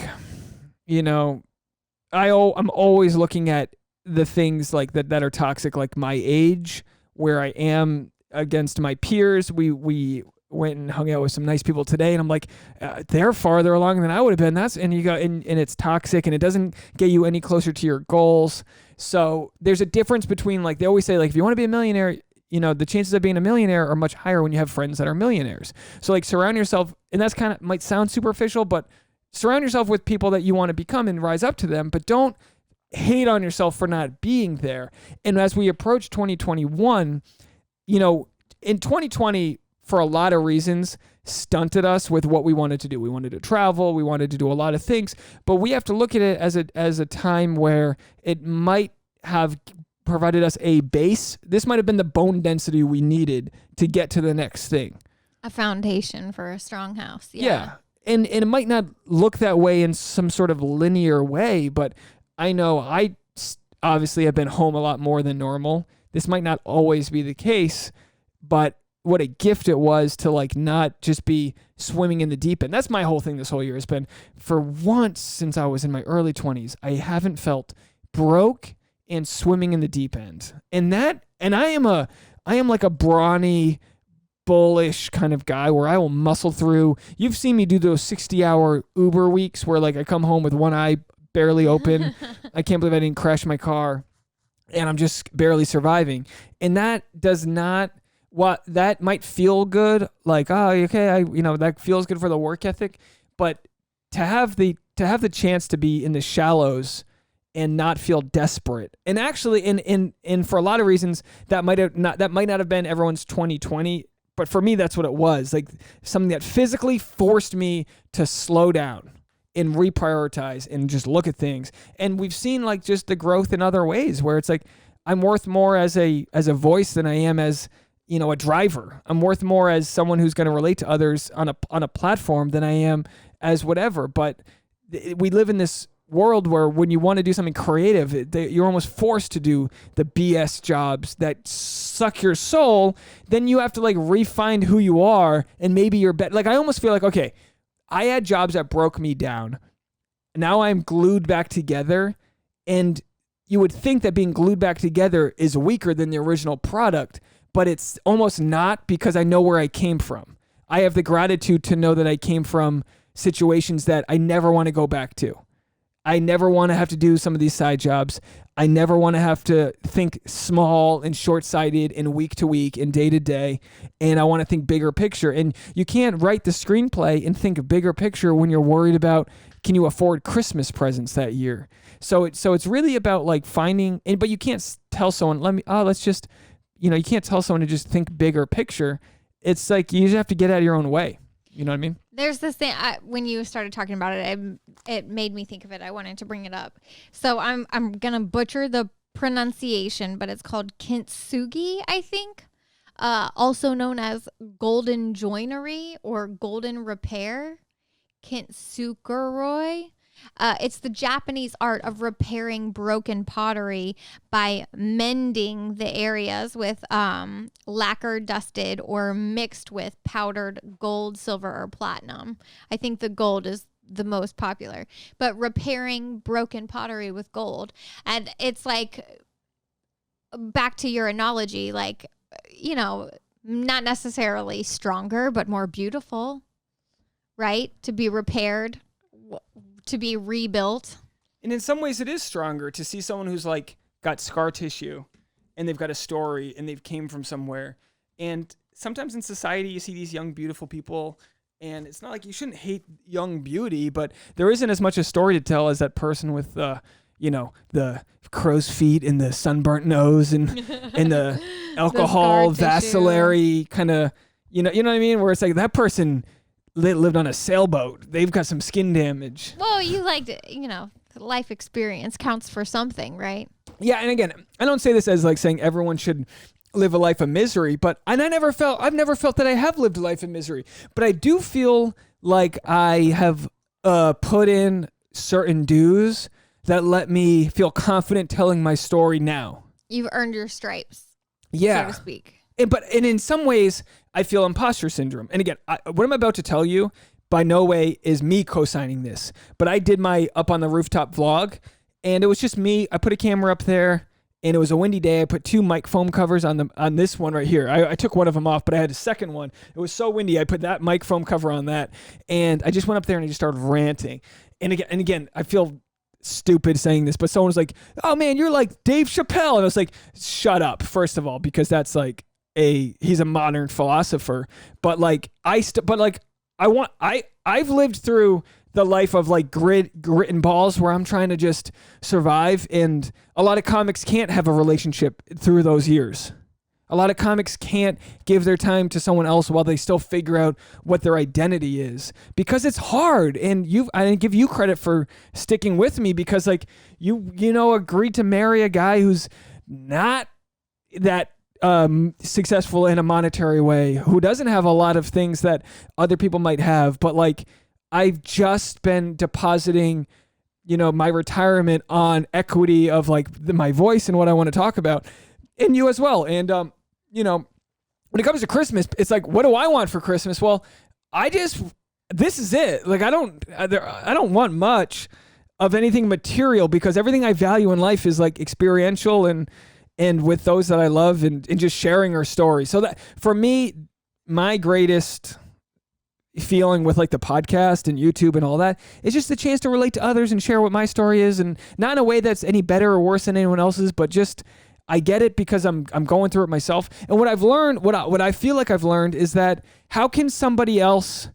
I'm always looking at the things like that are toxic, like my age, where I am against my peers. We went and hung out with some nice people today, and I'm like, they're farther along than I would have been. And you go, and it's toxic, and it doesn't get you any closer to your goals. So there's a difference between, like, they always say, like, if you want to be a millionaire, the chances of being a millionaire are much higher when you have friends that are millionaires. So like surround yourself, and that's kind of might sound superficial, but surround yourself with people that you want to become and rise up to them, but don't hate on yourself for not being there. And as we approach 2021, in 2020, for a lot of reasons, stunted us with what we wanted to do. We wanted to travel. We wanted to do a lot of things, but we have to look at it as a time where it might have provided us a base. This might have been the bone density we needed to get to the next thing. A foundation for a strong house. Yeah. And it might not look that way in some sort of linear way, but I know I obviously have been home a lot more than normal. This might not always be the case, but what a gift it was to like not just be swimming in the deep end. That's my whole thing this whole year has been, for once since I was in my early 20s, I haven't felt broke and swimming in the deep end. And I am like a brawny, bullish kind of guy where I will muscle through. You've seen me do those 60-hour Uber weeks where like I come home with one eye barely open. I can't believe I didn't crash my car, and I'm just barely surviving. And that might feel good, like, oh, okay, that feels good for the work ethic, but to have the chance to be in the shallows and not feel desperate, and actually, in for a lot of reasons, that might not have been everyone's 2020, but for me, that's what it was, like something that physically forced me to slow down and reprioritize and just look at things. And we've seen like just the growth in other ways where it's like I'm worth more as a voice than I am as a driver. I'm worth more as someone who's going to relate to others on a platform than I am as whatever. But we live in this world where when you want to do something creative, you're almost forced to do the BS jobs that suck your soul. Then you have to like refine who you are, and maybe you're better. Like I almost feel like, okay, I had jobs that broke me down. Now I'm glued back together, and you would think that being glued back together is weaker than the original product, but it's almost not, because I know where I came from. I have the gratitude to know that I came from situations that I never want to go back to. I never want to have to do some of these side jobs. I never want to have to think small and short-sighted and week to week and day to day. And I want to think bigger picture. And you can't write the screenplay and think bigger picture when you're worried about, can you afford Christmas presents that year? So it's really about like finding, but you can't tell someone, you can't tell someone to just think bigger picture. It's like you just have to get out of your own way. You know what I mean? There's this thing, when you started talking about it, it made me think of it. I wanted to bring it up. So I'm going to butcher the pronunciation, but it's called kintsugi, I think. Also known as golden joinery or golden repair. Kintsukuroi. It's the Japanese art of repairing broken pottery by mending the areas with lacquer dusted or mixed with powdered gold, silver, or platinum. I think the gold is the most popular, but repairing broken pottery with gold. And it's like, back to your analogy, like, not necessarily stronger, but more beautiful, right? To be repaired, to be rebuilt. And in some ways it is stronger to see someone who's like got scar tissue and they've got a story and they've came from somewhere. And sometimes in society you see these young, beautiful people, and it's not like you shouldn't hate young beauty, but there isn't as much a story to tell as that person with the crow's feet and the sunburnt nose and the alcohol vacillary kind of, you know what I mean? Where it's like that person lived on a sailboat. They've got some skin damage. Well, you liked it, life experience counts for something, right? Yeah, and again, I don't say this as like saying everyone should live a life of misery, but I've never felt that I have lived a life of misery. But I do feel like I have put in certain dues that let me feel confident telling my story now. You've earned your stripes, yeah, so to speak. And in some ways, I feel imposter syndrome. And again, what I'm about to tell you, by no way is me co-signing this. But I did my Up on the Rooftop vlog, and it was just me. I put a camera up there, and it was a windy day. I put 2 mic foam covers on this one right here. I took one of them off, but I had a second one. It was so windy, I put that mic foam cover on that, and I just went up there and I just started ranting. And again, I feel stupid saying this, but someone was like, "Oh man, you're like Dave Chappelle," and I was like, "Shut up!" First of all, because that's like he's a modern philosopher, but like I've lived through the life of like grit and balls where I'm trying to just survive, and a lot of comics can't have a relationship through those years. A lot of comics can't give their time to someone else while they still figure out what their identity is, because it's hard. And I give you credit for sticking with me, because like you agreed to marry a guy who's not that successful in a monetary way, who doesn't have a lot of things that other people might have, but like I've just been depositing my retirement on equity of like my voice and what I want to talk about, and you as well. And when it comes to Christmas, it's like, what do I want for Christmas? Well, this is it. Like I don't want much of anything material, because everything I value in life is like experiential and with those that I love, and just sharing our story. So that for me, my greatest feeling with like the podcast and YouTube and all that is just the chance to relate to others and share what my story is, and not in a way that's any better or worse than anyone else's, but just I get it because I'm going through it myself. And what I've learned, what I feel like I've learned, is that how can somebody else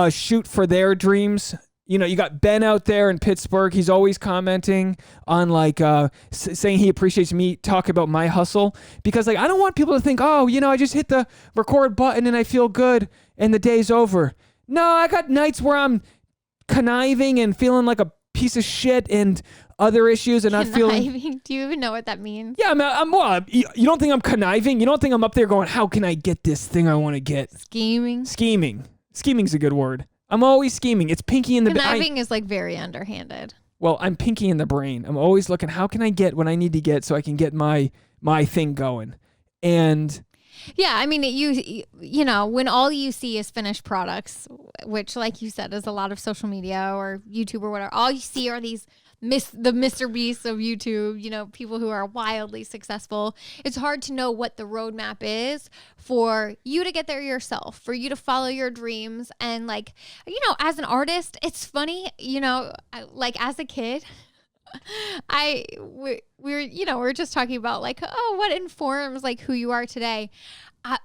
shoot for their dreams? You got Ben out there in Pittsburgh. He's always commenting on like saying he appreciates me talk about my hustle, because like I don't want people to think, oh, I just hit the record button and I feel good and the day's over. No, I got nights where I'm conniving and feeling like a piece of shit and other issues and not feeling. Do you even know what that means? Yeah, you don't think I'm conniving? You don't think I'm up there going, how can I get this thing I want to get? Scheming's a good word. I'm always scheming. It's pinky in the brain. Conniving is like very underhanded. Well, I'm pinky in the brain. I'm always looking, how can I get what I need to get so I can get my thing going? And yeah, I mean, when all you see is finished products, which like you said is a lot of social media or YouTube or whatever, all you see are these the Mr. Beasts of YouTube, people who are wildly successful. It's hard to know what the roadmap is for you to get there yourself, for you to follow your dreams. And like, as an artist, it's funny, like as a kid, we're just talking about like, oh, what informs like who you are today. I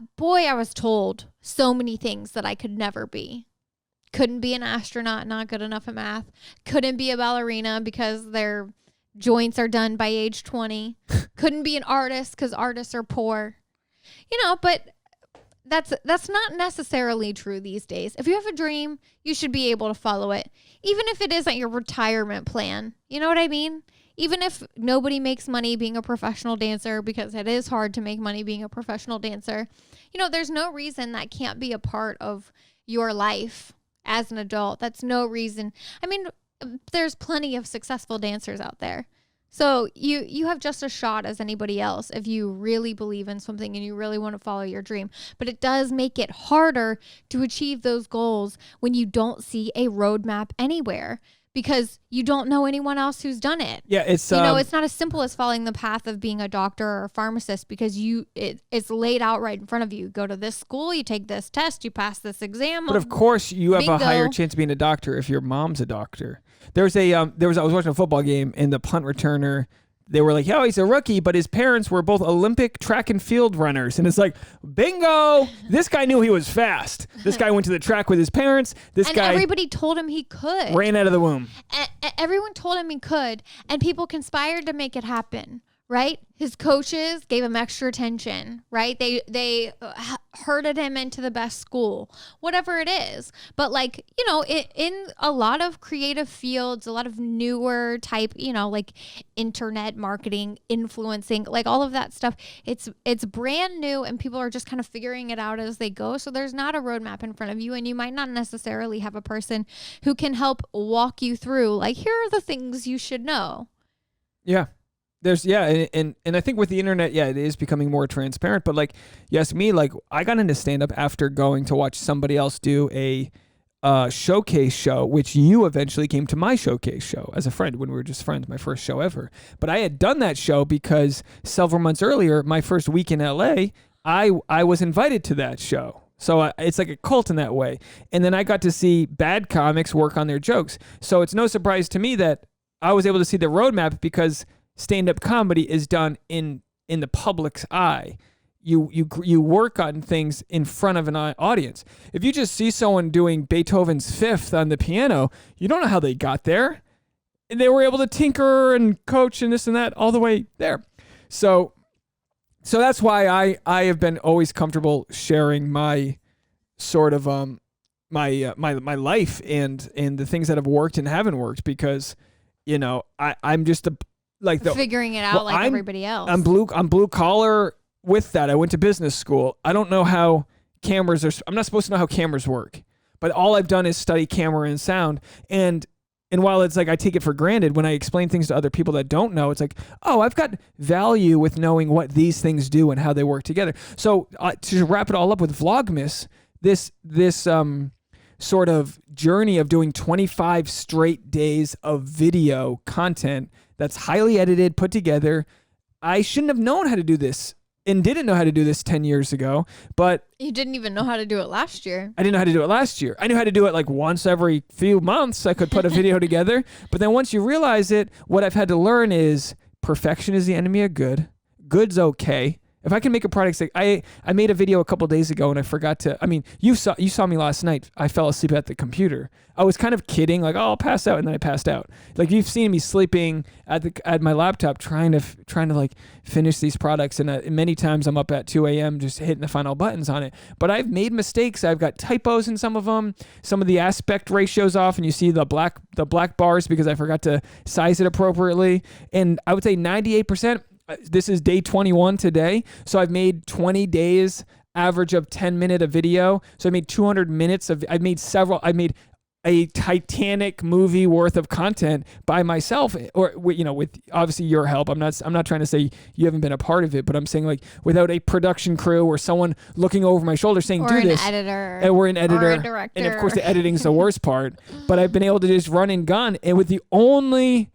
was told so many things that I could never be. Couldn't be an astronaut, not good enough at math. Couldn't be a ballerina because their joints are done by age 20. Couldn't be an artist because artists are poor. But that's not necessarily true these days. If you have a dream, you should be able to follow it, even if it isn't your retirement plan. You know what I mean? Even if nobody makes money being a professional dancer, because it is hard to make money being a professional dancer, there's no reason that can't be a part of your life as an adult. That's no reason. I mean, there's plenty of successful dancers out there. So you have just a shot as anybody else if you really believe in something and you really want to follow your dream. But it does make it harder to achieve those goals when you don't see a roadmap anywhere, because you don't know anyone else who's done it. Yeah, it's it's not as simple as following the path of being a doctor or a pharmacist, because it's laid out right in front of you. You go to this school, you take this test, you pass this exam. But of course, you have Bingo. a higher chance of being a doctor if your mom's a doctor. I was watching a football game, and the punt returner, they were like, "Oh, he's a rookie," but his parents were both Olympic track and field runners, and it's like, bingo! This guy knew he was fast. This guy went to the track with his parents. This guy, everybody told him he could. Ran out of the womb. Everyone told him he could, and people conspired to make it happen. Right? His coaches gave him extra attention, right? They herded him into the best school, whatever it is. But like, in a lot of creative fields, a lot of newer type, like internet marketing, influencing, like all of that stuff, it's brand new and people are just kind of figuring it out as they go. So there's not a roadmap in front of you, and you might not necessarily have a person who can help walk you through, like, here are the things you should know. Yeah. And I think with the internet, it is becoming more transparent. But like, yes, me, like, I got into stand-up after going to watch somebody else do a showcase show, which you eventually came to my showcase show as a friend when we were just friends, my first show ever. But I had done that show because several months earlier, my first week in LA, I was invited to that show. So it's like a cult in that way. And then I got to see bad comics work on their jokes. So it's no surprise to me that I was able to see the roadmap, because stand-up comedy is done in the public's eye. You work on things in front of an audience. If you just see someone doing Beethoven's Fifth on the piano, you don't know how they got there. And they were able to tinker and coach and this and that all the way there. So that's why I have been always comfortable sharing my sort of my life and the things that have worked and haven't worked, because I'm just figuring it out everybody else. I'm blue collar with that. I went to business school. I don't know how cameras are. I'm not supposed to know how cameras work, but all I've done is study camera and sound. And while it's like I take it for granted, when I explain things to other people that don't know, it's like, oh, I've got value with knowing what these things do and how they work together. So to wrap it all up with Vlogmas, this sort of journey of doing 25 straight days of video content that's highly edited, put together. I shouldn't have known how to do this and didn't know how to do this 10 years ago, but... You didn't even know how to do it last year. I didn't know how to do it last year. I knew how to do it like once every few months. I could put a video together, but then once you realize it, what I've had to learn is perfection is the enemy of good. Good's okay. If I can make a product, like I made a video a couple days ago and I forgot to, you saw me last night. I fell asleep at the computer. I was kind of kidding, like, oh, I'll pass out, and then I passed out. Like, you've seen me sleeping at my laptop trying to like finish these products, and many times I'm up at 2 a.m. just hitting the final buttons on it. But I've made mistakes. I've got typos in some of them. Some of the aspect ratios off, and you see the black bars because I forgot to size it appropriately. And I would say 98%. This is day 21 today. So I've made 20 days average of 10 minutes of video. So I made 200 minutes I made a Titanic movie worth of content by myself, or with obviously your help. I'm not trying to say you haven't been a part of it, but I'm saying, like, without a production crew or someone looking over my shoulder saying, do this. Or an editor. Or a director. And of course the editing's the worst part, but I've been able to just run and gun, and with the only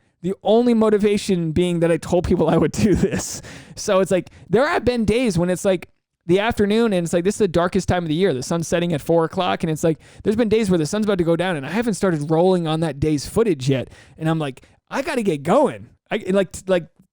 motivation being that I told people I would do this. So it's like, there have been days when it's like the afternoon and it's like, this is the darkest time of the year. The sun's setting at 4:00, and it's like, there's been days where the sun's about to go down and I haven't started rolling on that day's footage yet. And I'm like, I got to get going. Like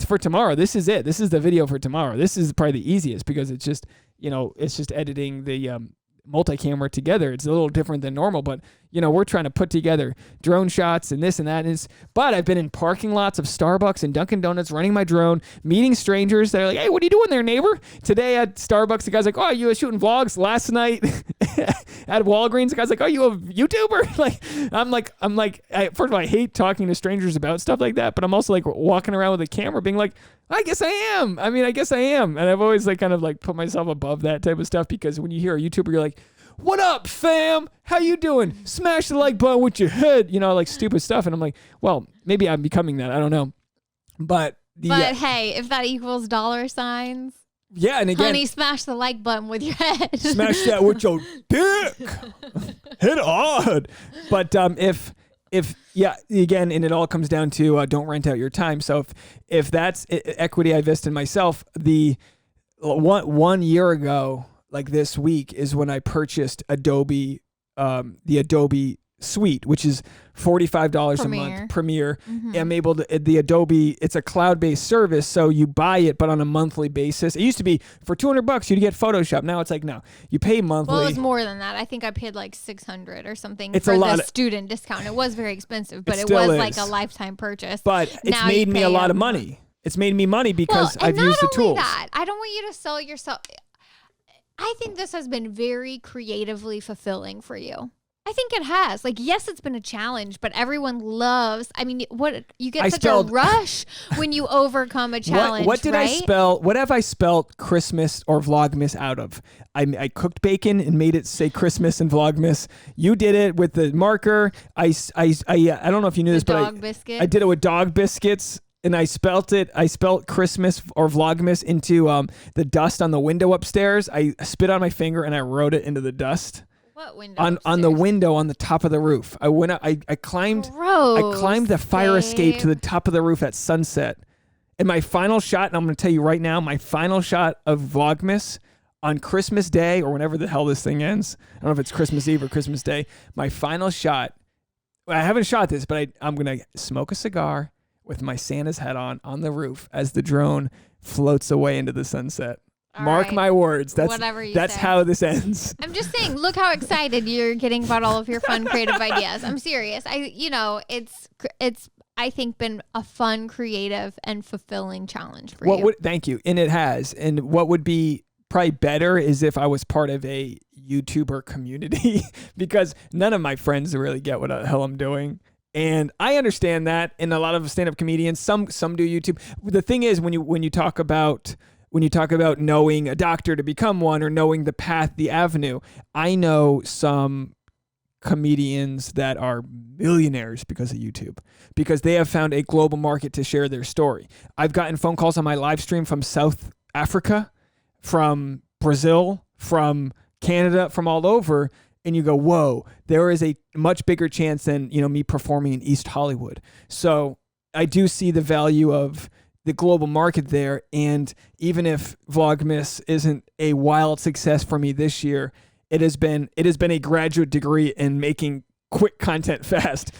for tomorrow, this is it. This is the video for tomorrow. This is probably the easiest because it's just, it's just editing the multi-camera together. It's a little different than normal, but we're trying to put together drone shots and this and that. But I've been in parking lots of Starbucks and Dunkin' Donuts running my drone, meeting strangers that are like, hey, what are you doing there, neighbor? Today at Starbucks, the guy's like, oh, you were shooting vlogs last night. At Walgreens, the guy's like, oh, you a YouTuber? I'm like, first of all, I hate talking to strangers about stuff like that, but I'm also like walking around with a camera being like, I guess I am. And I've always like kind of like put myself above that type of stuff, because when you hear a YouTuber, you're like, what up, fam? How you doing? Smash the like button with your head, like stupid stuff. And I'm like, well, maybe I'm becoming that. I don't know. But hey, if that equals dollar signs. Yeah, and again, honey, smash the like button with your head. Smash that with your dick. Hit hard. But again, and it all comes down to don't rent out your time. So if that's equity I invest in myself, the 1 year ago, like this week, is when I purchased Adobe, the Adobe Suite, which is $45 a month, Premiere. Mm-hmm. I'm able to, the Adobe, it's a cloud-based service, so you buy it, but on a monthly basis. It used to be for $200 you'd get Photoshop. Now it's like, no, you pay monthly. Well, it was more than that. I think I paid like $600 or something for the student discount. It was very expensive, but it was like a lifetime purchase. But it's made me a lot of money. It's made me money because I've used the tools. That, I don't want you to sell yourself. I think this has been very creatively fulfilling for you. I think it has. Like, yes, it's been a challenge, but everyone loves. I mean, you get such a rush when you overcome a challenge. What did I spell? What have I spelled Christmas or Vlogmas out of? I cooked bacon and made it say Christmas and Vlogmas. You did it with the marker. I don't know if you knew this, but I did it with dog biscuits. And I spelt Christmas or Vlogmas into the dust on the window upstairs. I spit on my finger and I wrote it into the dust. What window? On the window on the top of the roof. I went up, I climbed the fire escape to the top of the roof at sunset. And my final shot, and I'm going to tell you right now, my final shot of Vlogmas on Christmas Day, or whenever the hell this thing ends. I don't know if it's Christmas Eve or Christmas Day. My final shot, I haven't shot this, but I'm going to smoke a cigar with my Santa's hat on the roof as the drone floats away into the sunset. Mark my words. That's how this ends. I'm just saying, look how excited you're getting about all of your fun, creative ideas. I'm serious. It's I think been a fun, creative, and fulfilling challenge for you. Thank you. And it has. And what would be probably better is if I was part of a YouTuber community because none of my friends really get what the hell I'm doing. And I understand that. And a lot of stand-up comedians, some do YouTube. The thing is, when you talk about knowing a doctor to become one or knowing the path, the avenue, I know some comedians that are millionaires because of YouTube, because they have found a global market to share their story. I've gotten phone calls on my live stream from South Africa, from Brazil, from Canada, from all over. And you go, whoa, there is a much bigger chance than, me performing in East Hollywood. So I do see the value of the global market there. And even if Vlogmas isn't a wild success for me this year, it has been a graduate degree in making quick content fast.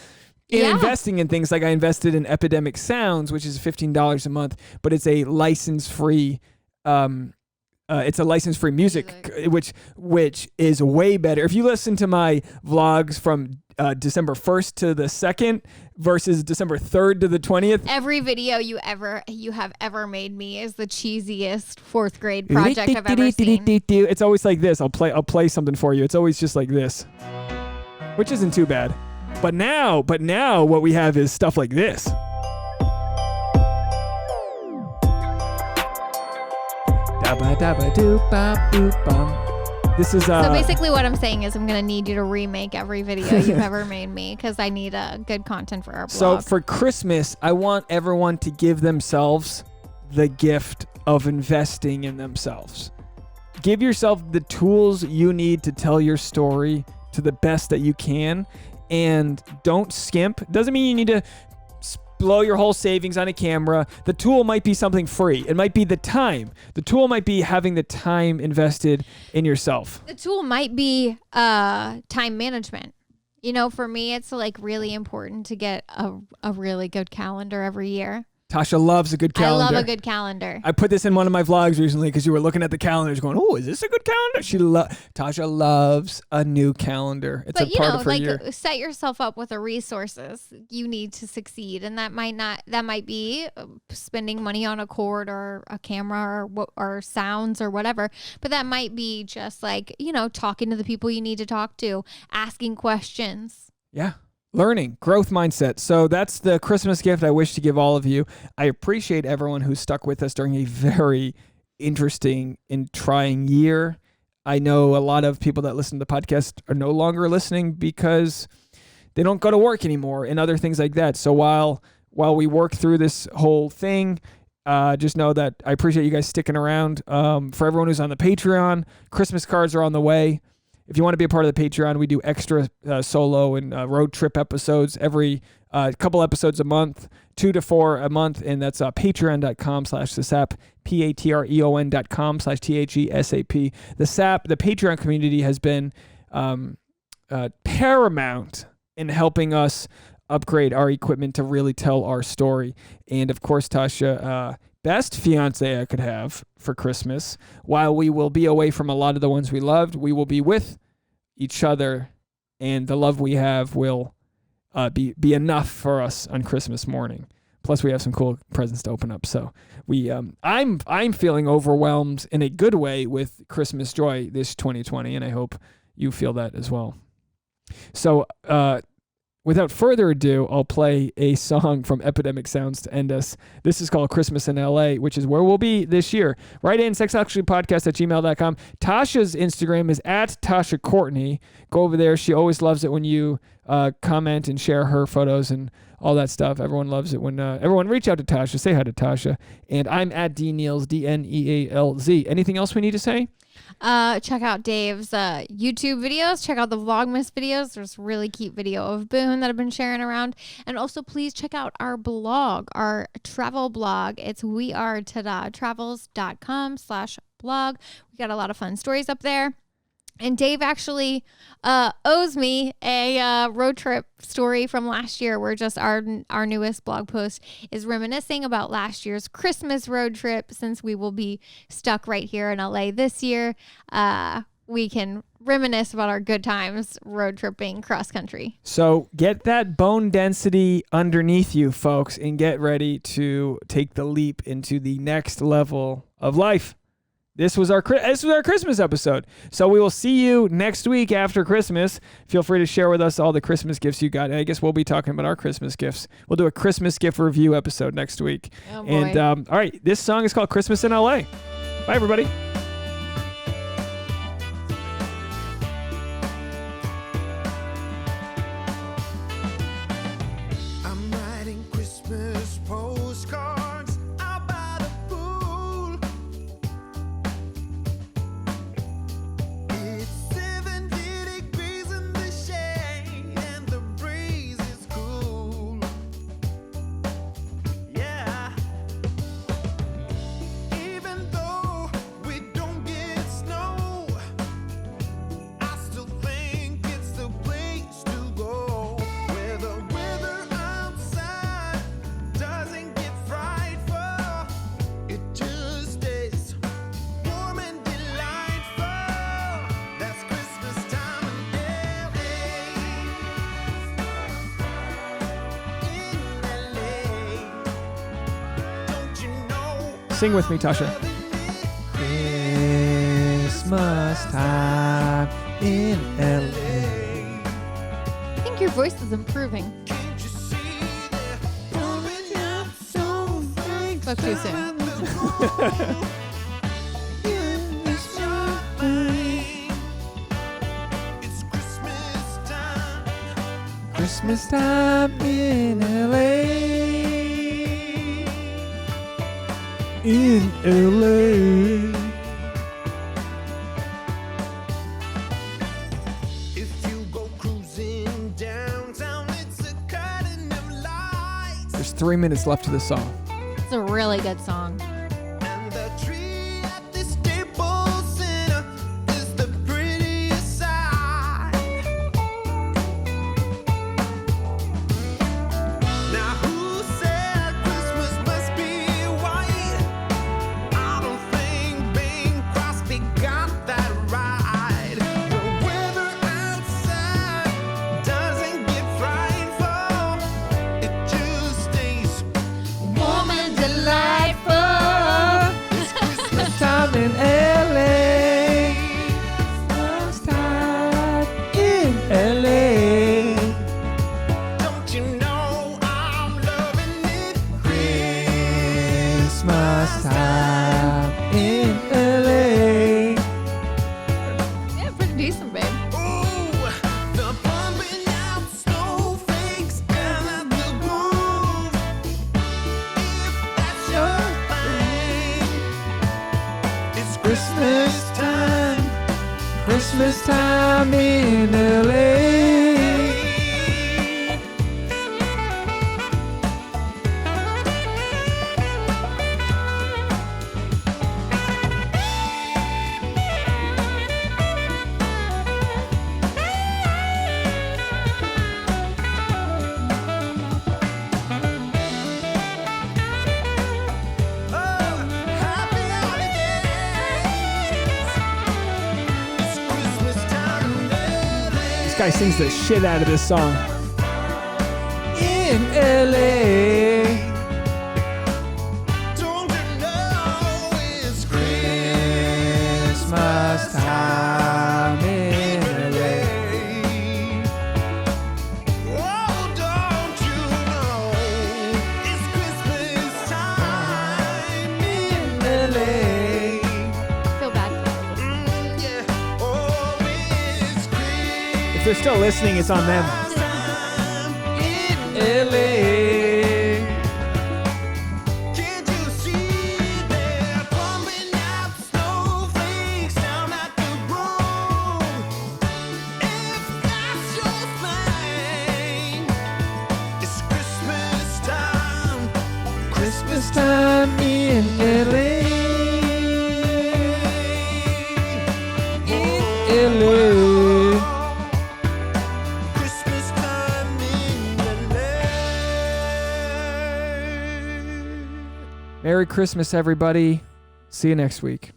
And investing in things like I invested in Epidemic Sounds, which is $15 a month, but it's a license-free music, which is way better. If you listen to my vlogs from December 1st to the 2nd versus December 3rd to the 20th. Every video you have ever made me is the cheesiest 4th grade project I've ever seen. It's always like this. I'll play something for you. It's always just like this, which isn't too bad. But now what we have is stuff like this. This is so basically what I'm saying is I'm going to need you to remake every video you've ever made me because I need good content for our blog. So for Christmas, I want everyone to give themselves the gift of investing in themselves. Give yourself the tools you need to tell your story to the best that you can, and don't skimp. Doesn't mean you need to blow your whole savings on a camera. The tool might be something free. It might be the time. The tool might be having the time invested in yourself. The tool might be time management. For me, it's like really important to get a really good calendar every year. Tasha loves a good calendar. I love a good calendar. I put this in one of my vlogs recently because you were looking at the calendars going, oh, is this a good calendar? Tasha loves a new calendar. It's a part of her year. Set yourself up with the resources you need to succeed. And that might be spending money on a cord or a camera or sounds or whatever. But that might be just like, talking to the people you need to talk to, asking questions. Yeah. Learning, growth mindset. So that's the Christmas gift I wish to give all of you. I appreciate everyone who stuck with us during a very interesting and trying year. I know a lot of people that listen to the podcast are no longer listening because they don't go to work anymore and other things like that. So while we work through this whole thing, just know that I appreciate you guys sticking around. For everyone who's on the Patreon, Christmas cards are on the way. If you want to be a part of the Patreon, we do extra solo and road trip episodes every couple episodes a month, 2 to 4 a month, and that's patreon.com/thesap, patreon.com/thesap. The Patreon community has been paramount in helping us upgrade our equipment to really tell our story. And of course, Tasha, best fiance I could have for Christmas. While we will be away from a lot of the ones we loved, we will be with each other, and the love we have will be enough for us on Christmas morning. Plus, we have some cool presents to open up. So I'm feeling overwhelmed in a good way with Christmas joy this 2020, and I hope you feel that as well. So without further ado, I'll play a song from Epidemic Sounds to end us. This is called Christmas in LA, which is where we'll be this year. Write in sexuallypodcast@gmail.com. Tasha's Instagram is @Tasha Courtney. Go over there. She always loves it when you comment and share her photos and all that stuff. Everyone loves it when everyone reach out to Tasha. Say hi to Tasha. And I'm @DNeals, DNEALZ. Anything else we need to say? Check out Dave's YouTube videos. Check out the Vlogmas videos. There's a really cute video of Boone that I've been sharing around. And also please check out our blog, our travel blog. It's wearetravels.com/blog. We got a lot of fun stories up there. And Dave actually owes me a road trip story from last year, where just our newest blog post is reminiscing about last year's Christmas road trip. Since we will be stuck right here in LA this year, we can reminisce about our good times road tripping cross country. So get that bone density underneath you, folks, and get ready to take the leap into the next level of life. This was our Christmas episode. So we will see you next week after Christmas. Feel free to share with us all the Christmas gifts you got. I guess we'll be talking about our Christmas gifts. We'll do a Christmas gift review episode next week. Oh, boy. And all right, this song is called Christmas in LA. Bye, everybody. I'm writing Christmas postcards out by the pool. It's 70 degrees in the shade and the breeze is cool. Yeah. Even though we don't get snow, I still think it's the place to go. Where the weather outside doesn't get frightful, it just stays warm and delightful. That's Christmas time in LA. In LA. Don't you know? Sing with me, Tasha. Christmas time in LA. I think your voice is improving. Can't you see they're pumping up so thanks Spoke too soon. It's Christmas time. Christmas time in LA. In LA. If you go cruising downtown, it's a curtain of lights. There's 3 minutes left to the song. It's a really good song. And the tree at the Staples Center is the prettiest sight. Now who said Christmas must be white? I don't think Bing Crosby got that right. The weather outside doesn't get frightful. It just stays Warm and delightful. Christmas time. Christmas time in LA. Happy holidays. It's Christmas time in LA. This guy sings the shit out of this song. In LA. Don't you know it's Christmas time in LA. Oh, don't you know it's Christmas time in LA. Feel bad. yeah. Oh, it's Christmas If they're still listening, it's on them. time in LA. Can't you see they're pumping out snowflakes down at the road? If that's your thing, it's Christmas time. Christmas time in LA. In LA. Christmas time in LA. Merry Christmas, everybody. See you next week.